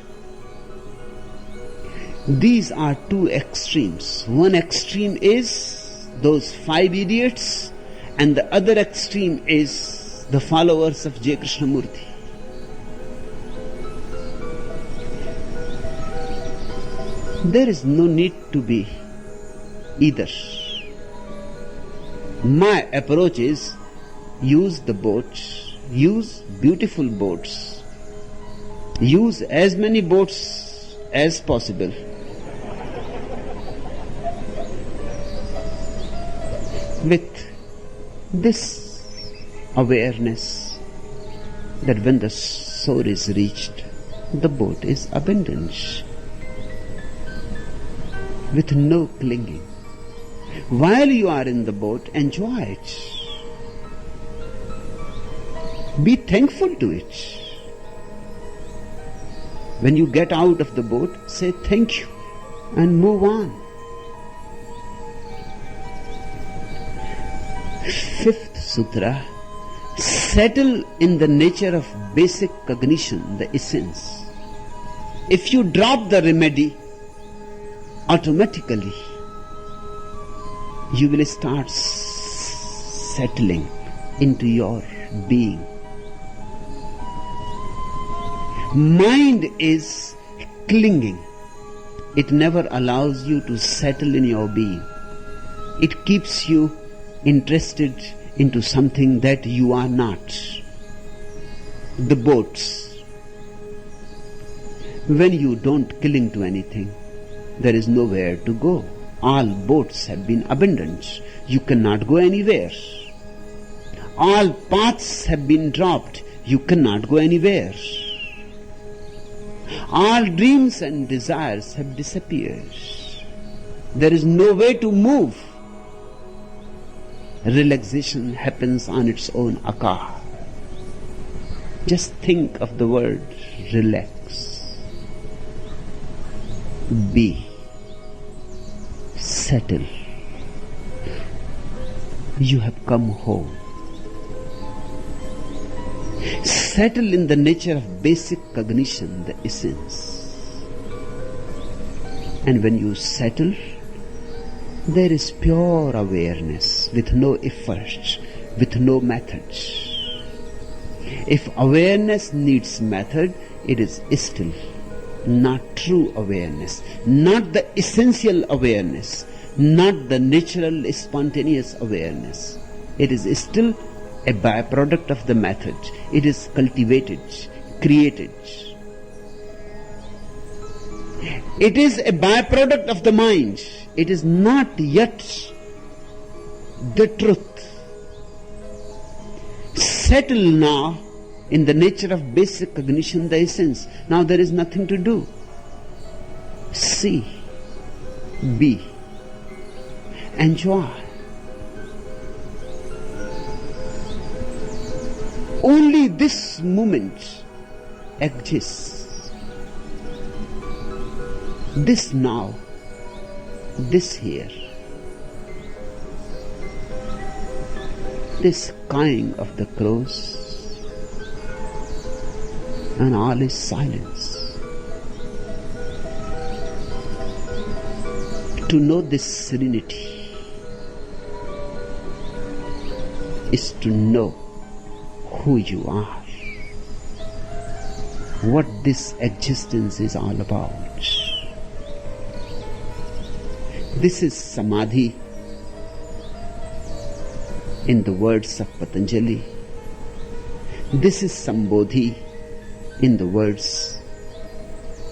These are 2 extremes. One extreme is those 5 idiots, and the other extreme is the followers of J. Krishnamurti. There is no need to be either. My approach is, use the boats, use beautiful boats, use as many boats as possible. With this awareness that when the shore is reached, the boat is abandoned. With no clinging. While you are in the boat, enjoy it. Be thankful to it. When you get out of the boat, say thank you and move on. 5th Sutra, settle in the nature of basic cognition, the essence. If you drop the remedy, automatically you will start settling into your being. Mind is clinging. It never allows you to settle in your being. It keeps you interested into something that you are not. The boats. When you don't cling to anything, there is nowhere to go. All boats have been abandoned. You cannot go anywhere. All paths have been dropped. You cannot go anywhere. All dreams and desires have disappeared. There is no way to move. Relaxation happens on its own account. Just think of the word relax. Be. Settle. You have come home. Settle in the nature of basic cognition, the essence. And when you settle, there is pure awareness, with no efforts, with no methods. If awareness needs method, it is still not true awareness, not the essential awareness, not the natural, spontaneous awareness. It is still a byproduct of the method. It is cultivated, created. It is a byproduct of the mind. It is not yet the truth. Settle now in the nature of basic cognition, the essence. Now there is nothing to do. See, be, enjoy. Only this moment exists. This now, this here. This cawing of the crows, and all is silence. To know this serenity is to know who you are, what this existence is all about. This is samadhi in the words of Patanjali. This is sambodhi in the words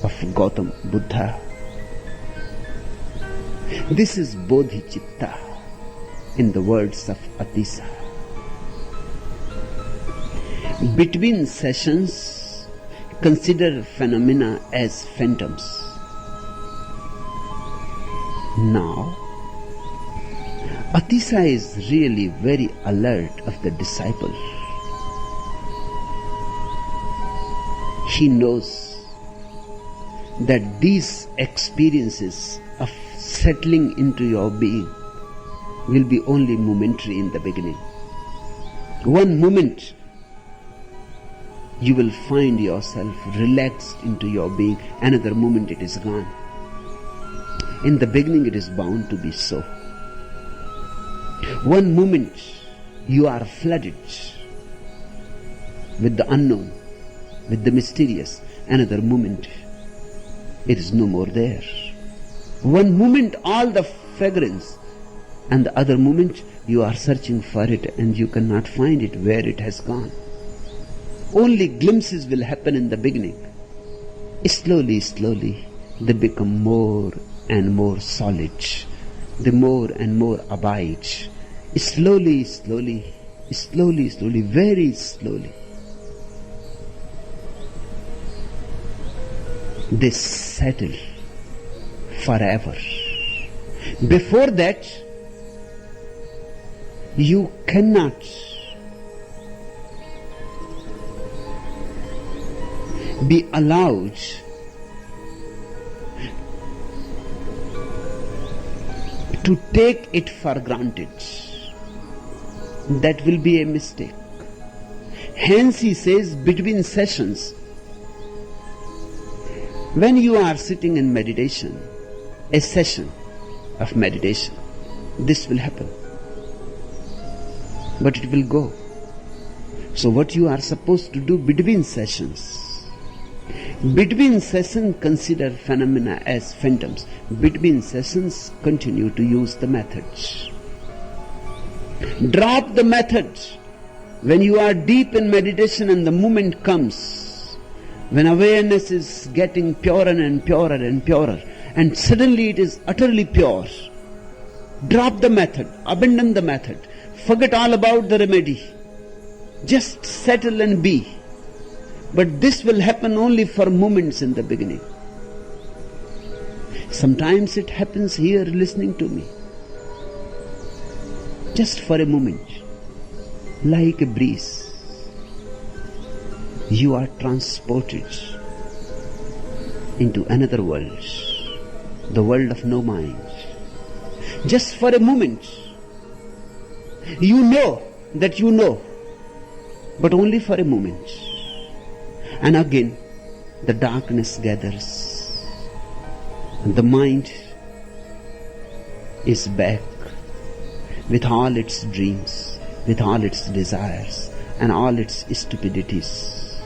of Gautam Buddha. This is bodhicitta in the words of Atisa. Between sessions, consider phenomena as phantoms. Now, Atisa is really very alert of the disciple. He knows that these experiences of settling into your being will be only momentary in the beginning. One moment you will find yourself relaxed into your being, another moment it is gone. In the beginning it is bound to be so. One moment you are flooded with the unknown, with the mysterious, another moment it is no more there. One moment all the fragrance, and the other moment you are searching for it and you cannot find it where it has gone. Only glimpses will happen in the beginning. Slowly, slowly they become more and more solid. They more and more abide. Slowly, slowly, slowly, slowly, very slowly. They settle forever. Before that, you cannot be allowed to take it for granted. That will be a mistake. Hence he says, between sessions, when you are sitting in meditation, a session of meditation, this will happen. But it will go. So what you are supposed to do between sessions? Between sessions, consider phenomena as phantoms. Between sessions, continue to use the methods. Drop the methods. When you are deep in meditation and the moment comes, when awareness is getting purer and purer and purer, and suddenly it is utterly pure, drop the method, abandon the method, forget all about the remedy. Just settle and be. But this will happen only for moments in the beginning. Sometimes it happens here listening to me. Just for a moment, like a breeze, you are transported into another world, the world of no mind. Just for a moment, you know that you know, but only for a moment. And again, the darkness gathers, and the mind is back. with all its dreams, with all its desires and all its stupidities.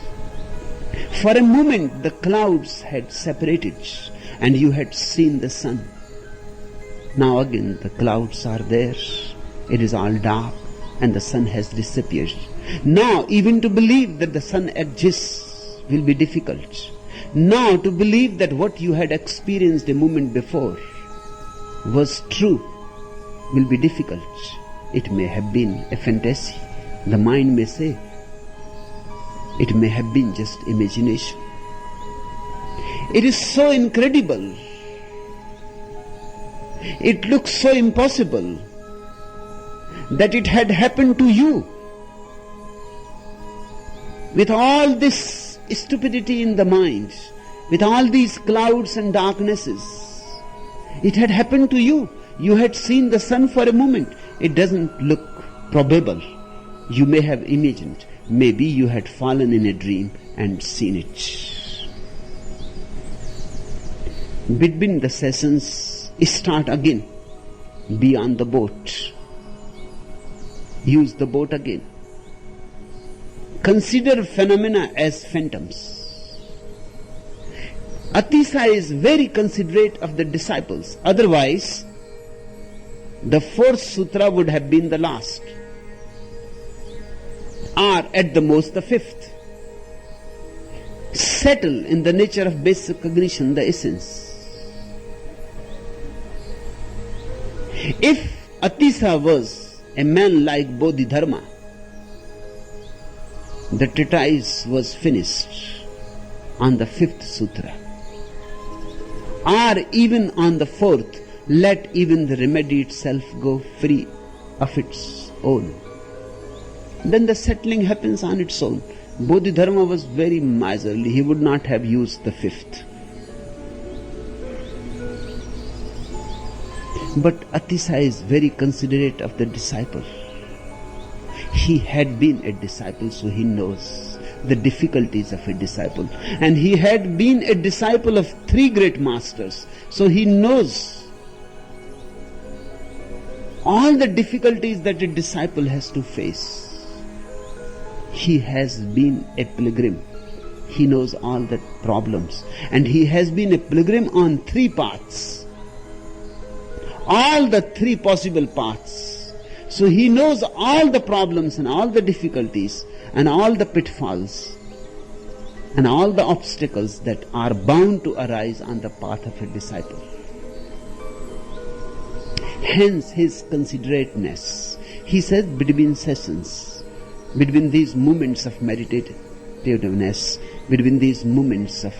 For a moment the clouds had separated and you had seen the sun. Now again the clouds are there, it is all dark and the sun has disappeared. Now even to believe that the sun exists will be difficult. Now to believe that what you had experienced a moment before was true will be difficult. It may have been a fantasy, the mind may say. It may have been just imagination. It is so incredible. It looks so impossible that it had happened to you. With all this stupidity in the mind, with all these clouds and darknesses, it had happened to you. You had seen the sun for a moment. It doesn't look probable. You may have imagined. Maybe you had fallen in a dream and seen it. Between the sessions, start again. Be on the boat. Use the boat again. Consider phenomena as phantoms. Atisa is very considerate of the disciples. Otherwise, the fourth sutra would have been the last, or at the most the fifth. Settle in the nature of basic cognition, the essence. If Atisa was a man like Bodhidharma, the treatise was finished on the fifth sutra, or even on the fourth. Let even the remedy itself go free of its own. Then the settling happens on its own. Bodhidharma was very miserly. He would not have used the fifth. But Atisa is very considerate of the disciple. He had been a disciple, so he knows the difficulties of a disciple. And he had been a disciple of three great masters, so he knows all the difficulties that a disciple has to face. He has been a pilgrim. He knows all the problems. And he has been a pilgrim on three paths. All the three possible paths. So he knows all the problems and all the difficulties and all the pitfalls and all the obstacles that are bound to arise on the path of a disciple. Hence his considerateness. He says between sessions, between these moments of meditativeness, between these moments of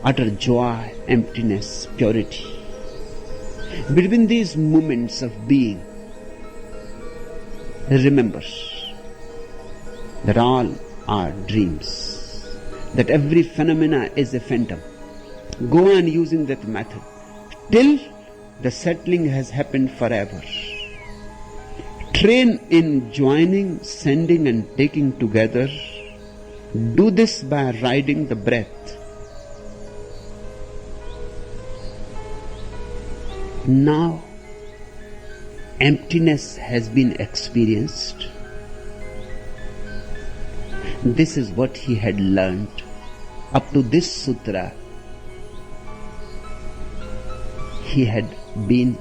utter joy, emptiness, purity, between these moments of being, remember that all are dreams, that every phenomena is a phantom. Go on using that method till the settling has happened forever. Train in joining, sending and taking together. Do this by riding the breath. Now, emptiness has been experienced. This is what he had learned. Up to this sutra, he had been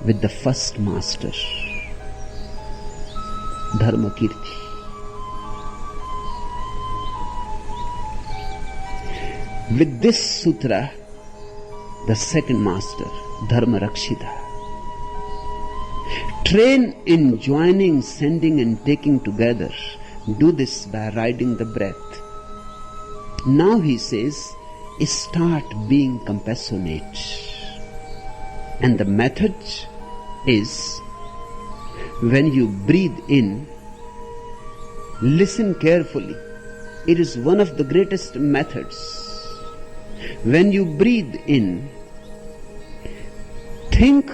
with the first master, Dharmakirti. With this sutra, the second master, Dharmarakshita. Train in joining, sending and taking together. Do this by riding the breath. Now he says, start being compassionate. And the method is, when you breathe in, listen carefully. It is one of the greatest methods. When you breathe in, think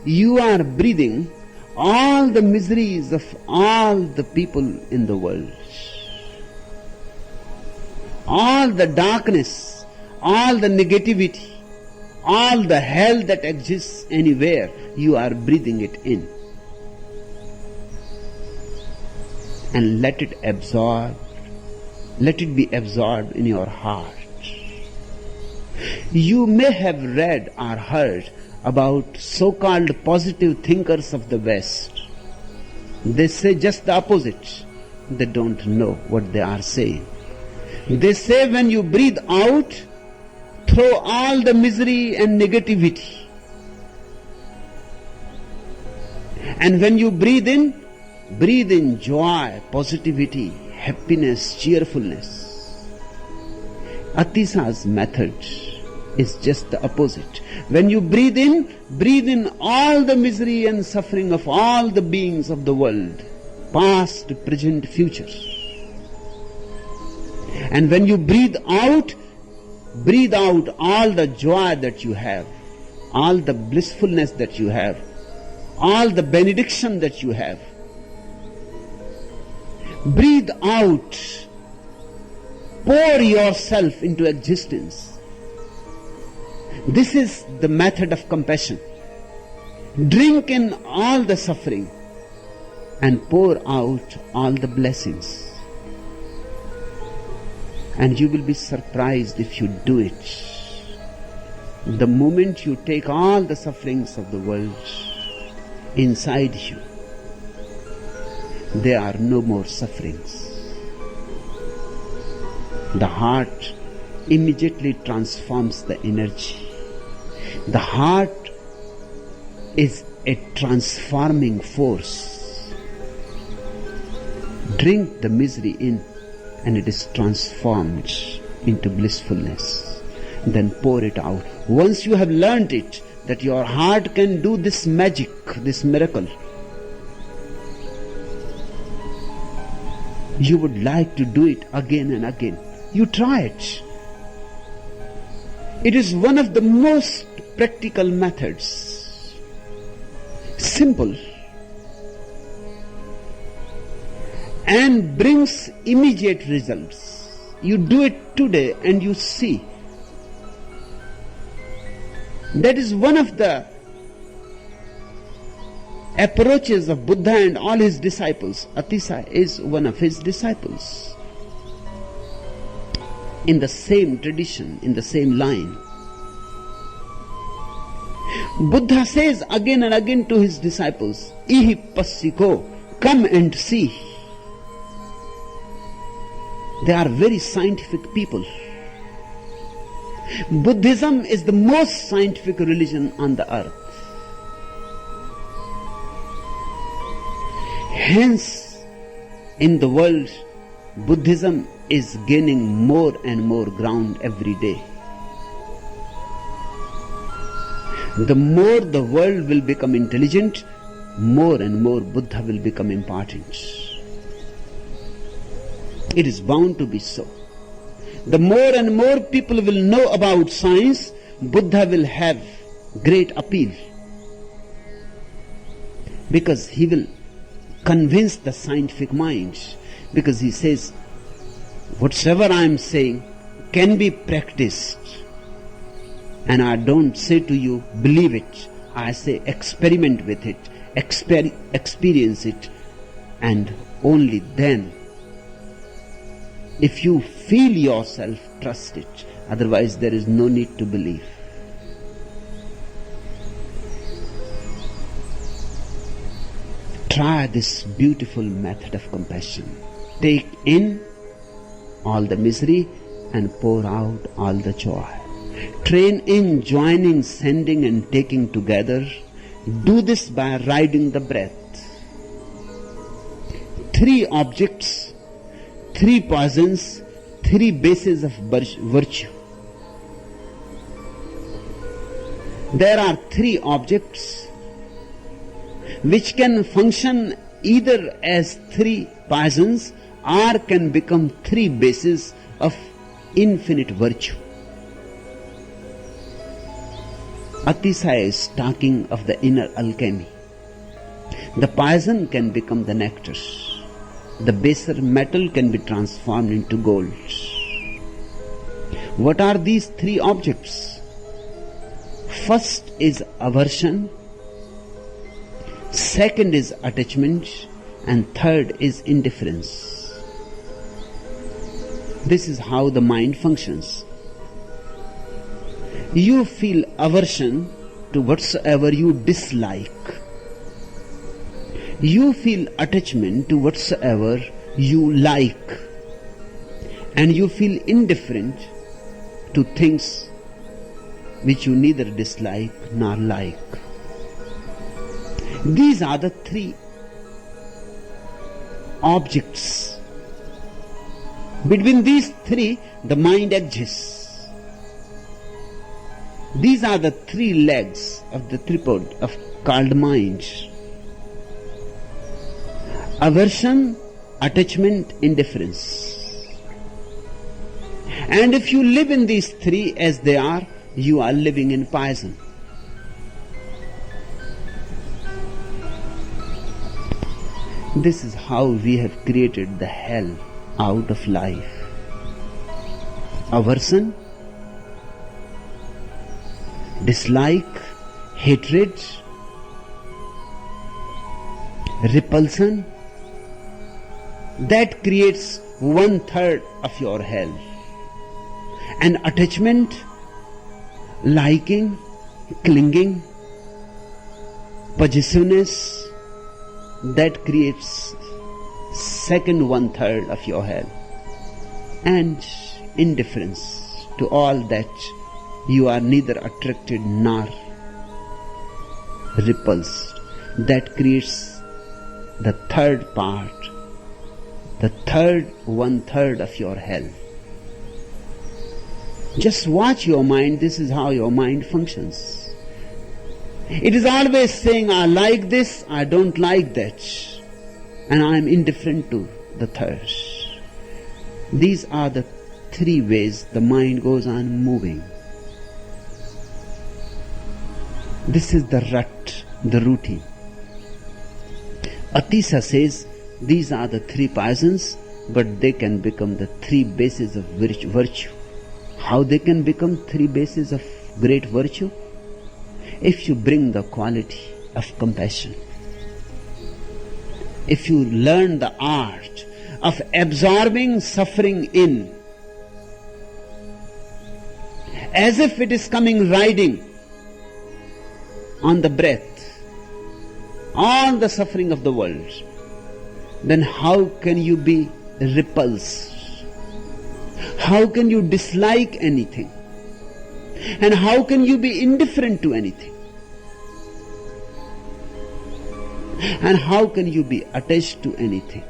you are breathing all the miseries of all the people in the world. All the darkness, all the negativity, all the hell that exists anywhere, you are breathing it in. and let it be absorbed in your heart. You may have read or heard about so-called positive thinkers of the West. They say just the opposite. They don't know what they are saying. They say when you breathe out, throw all the misery and negativity. And when you breathe in joy, positivity, happiness, cheerfulness. Atisa's method is just the opposite. When you breathe in all the misery and suffering of all the beings of the world, past, present, future. And when you breathe out all the joy that you have, all the blissfulness that you have, all the benediction that you have. Breathe out. Pour yourself into existence. This is the method of compassion. Drink in all the suffering and pour out all the blessings. And you will be surprised if you do it. The moment you take all the sufferings of the world inside you, there are no more sufferings. The heart immediately transforms the energy. The heart is a transforming force. Drink the misery in, and it is transformed into blissfulness. Then pour it out. Once you have learned it, that your heart can do this magic, this miracle, you would like to do it again and again. You try it. It is one of the most practical methods. Simple. And brings immediate results. You do it today and you see. That is one of the approaches of Buddha and all his disciples. Atisa is one of his disciples. In the same tradition, in the same line. Buddha says again and again to his disciples, Ihi passiko, come and see. They are very scientific people. Buddhism is the most scientific religion on the earth. Hence, in the world, Buddhism is gaining more and more ground every day. The more the world will become intelligent, more and more Buddha will become important. It is bound to be so. The more and more people will know about science, Buddha will have great appeal. Because he will convince the scientific mind. Because he says, whatsoever I am saying can be practiced. And I don't say to you, believe it. I say, experiment with it, experience it, and only then, if you feel yourself, trust it. Otherwise, there is no need to believe. Try this beautiful method of compassion. Take in all the misery and pour out all the joy. Train in joining, sending and taking together. Do this by riding the breath. 3 objects, 3 poisons, 3 bases of virtue. There are 3 objects which can function either as 3 poisons or can become 3 bases of infinite virtue. Atisaya is talking of the inner alchemy. The poison can become the nectar. The baser metal can be transformed into gold. What are these 3 objects? First is aversion. Second is attachment. and third is indifference. This is how the mind functions. You feel aversion to whatsoever you dislike. You feel attachment to whatsoever you like. And you feel indifferent to things which you neither dislike nor like. These are the three objects. Between these three, the mind exists. These are the three legs of the tripod of called mind. Aversion, attachment, indifference. And if you live in these three as they are, you are living in poison. This is how we have created the hell out of life. Aversion, dislike, hatred, repulsion, that creates 1/3 of your hell. And attachment, liking, clinging, possessiveness, that creates second 1/3 of your hell. And indifference to all that you are neither attracted nor repulsed, that creates the third part, the third 1/3 of your hell. Just watch your mind. This is how your mind functions. It is always saying, I like this, I don't like that, and I am indifferent to the third. These are the three ways the mind goes on moving. This is the rut, the routine. Atisa says these are the three poisons, but they can become the three bases of virtue. How they can become three bases of great virtue? If you bring the quality of compassion, if you learn the art of absorbing suffering in, as if it is coming riding on the breath, on the suffering of the world, then how can you be repulsed? How can you dislike anything? And how can you be indifferent to anything? And how can you be attached to anything?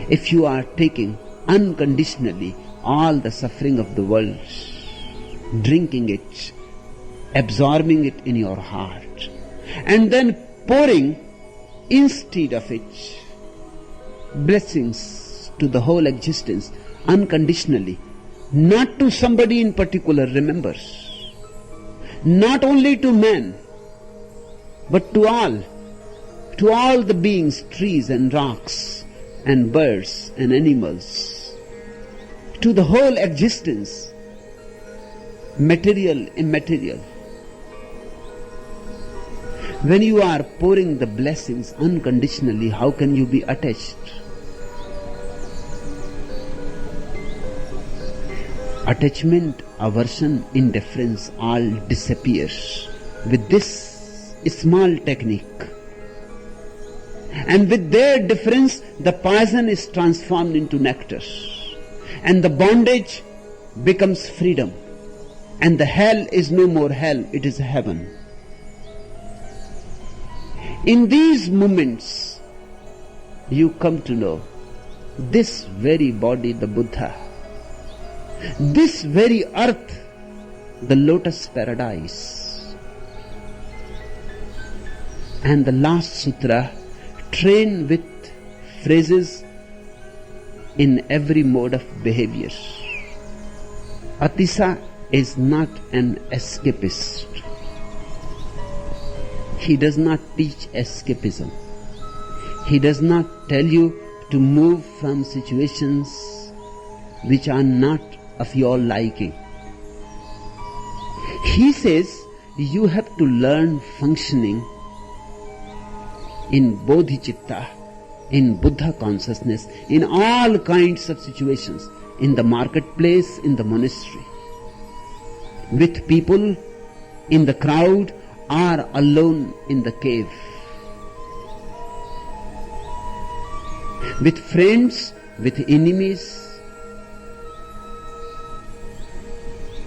If you are taking unconditionally all the suffering of the world, drinking it, absorbing it in your heart, and then pouring instead of it blessings to the whole existence, unconditionally, not to somebody in particular, remember, not only to man, but to all the beings, trees and rocks and birds and animals, to the whole existence, material, immaterial. When you are pouring the blessings unconditionally, how can you be attached? Attachment, aversion, indifference all disappears with this small technique. And with their difference, the poison is transformed into nectar. And the bondage becomes freedom. And the hell is no more hell, it is heaven. In these moments, you come to know this very body, the Buddha, this very earth, the lotus paradise. And the last sutra, train with phrases in every mode of behavior. Atisa is not an escapist. He does not teach escapism. He does not tell you to move from situations which are not of your liking. He says you have to learn functioning in bodhicitta in Buddha consciousness, in all kinds of situations, in the marketplace, in the monastery, with people in the crowd or alone in the cave, with friends, with enemies,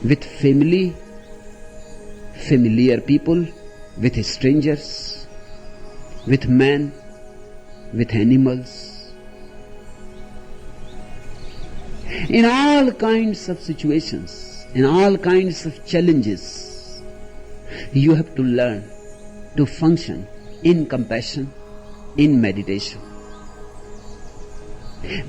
with family, familiar people, with strangers, with men, with animals. In all kinds of situations, in all kinds of challenges, you have to learn to function in compassion, in meditation.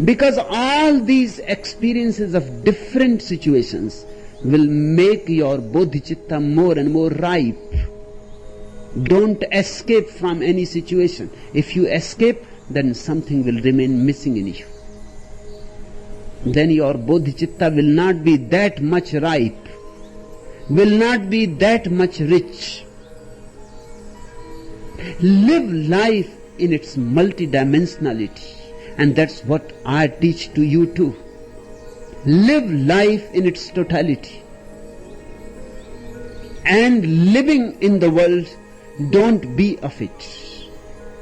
Because all these experiences of different situations will make your bodhicitta more and more ripe. Don't escape from any situation. If you escape, then something will remain missing in you. Then your bodhicitta will not be that much ripe, will not be that much rich. Live life in its multidimensionality, and that's what I teach to you too. Live life in its totality. And living in the world, don't be of it.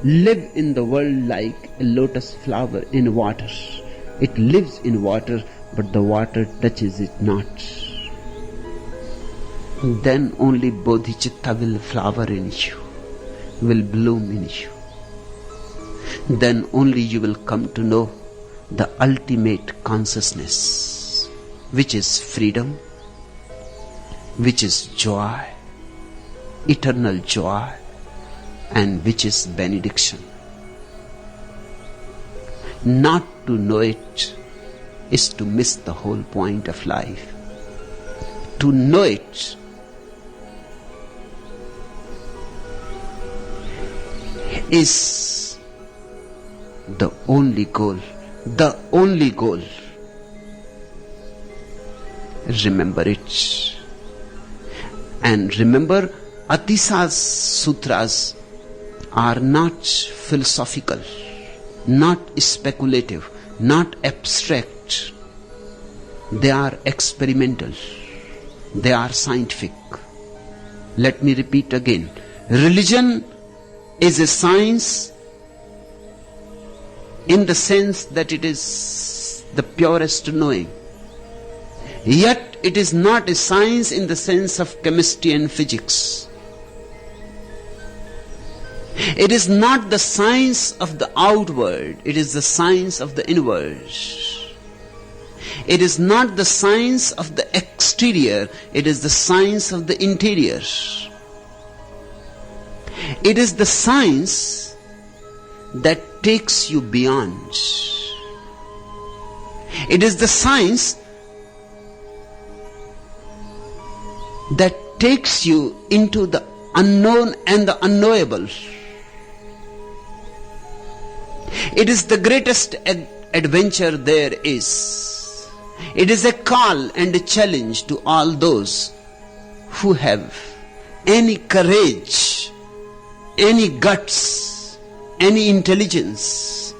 Live in the world like a lotus flower in water. It lives in water, but the water touches it not. Then only bodhicitta will flower in you, will bloom in you. Then only you will come to know the ultimate consciousness, which is freedom, which is joy, eternal joy, and which is benediction. Not to know it is to miss the whole point of life. To know it is the only goal. The only goal. Remember it. And remember, Atisa's sutras are not philosophical, not speculative, not abstract. They are experimental. They are scientific. Let me repeat again. Religion is a science in the sense that it is the purest knowing. Yet it is not a science in the sense of chemistry and physics. It is not the science of the outward, it is the science of the inward. It is not the science of the exterior, it is the science of the interior. It is the science that takes you beyond. It is the science that takes you into the unknown and the unknowable. It is the greatest adventure there is. It is a call and a challenge to all those who have any courage, any guts, any intelligence.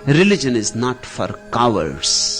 Religion is not for cowards.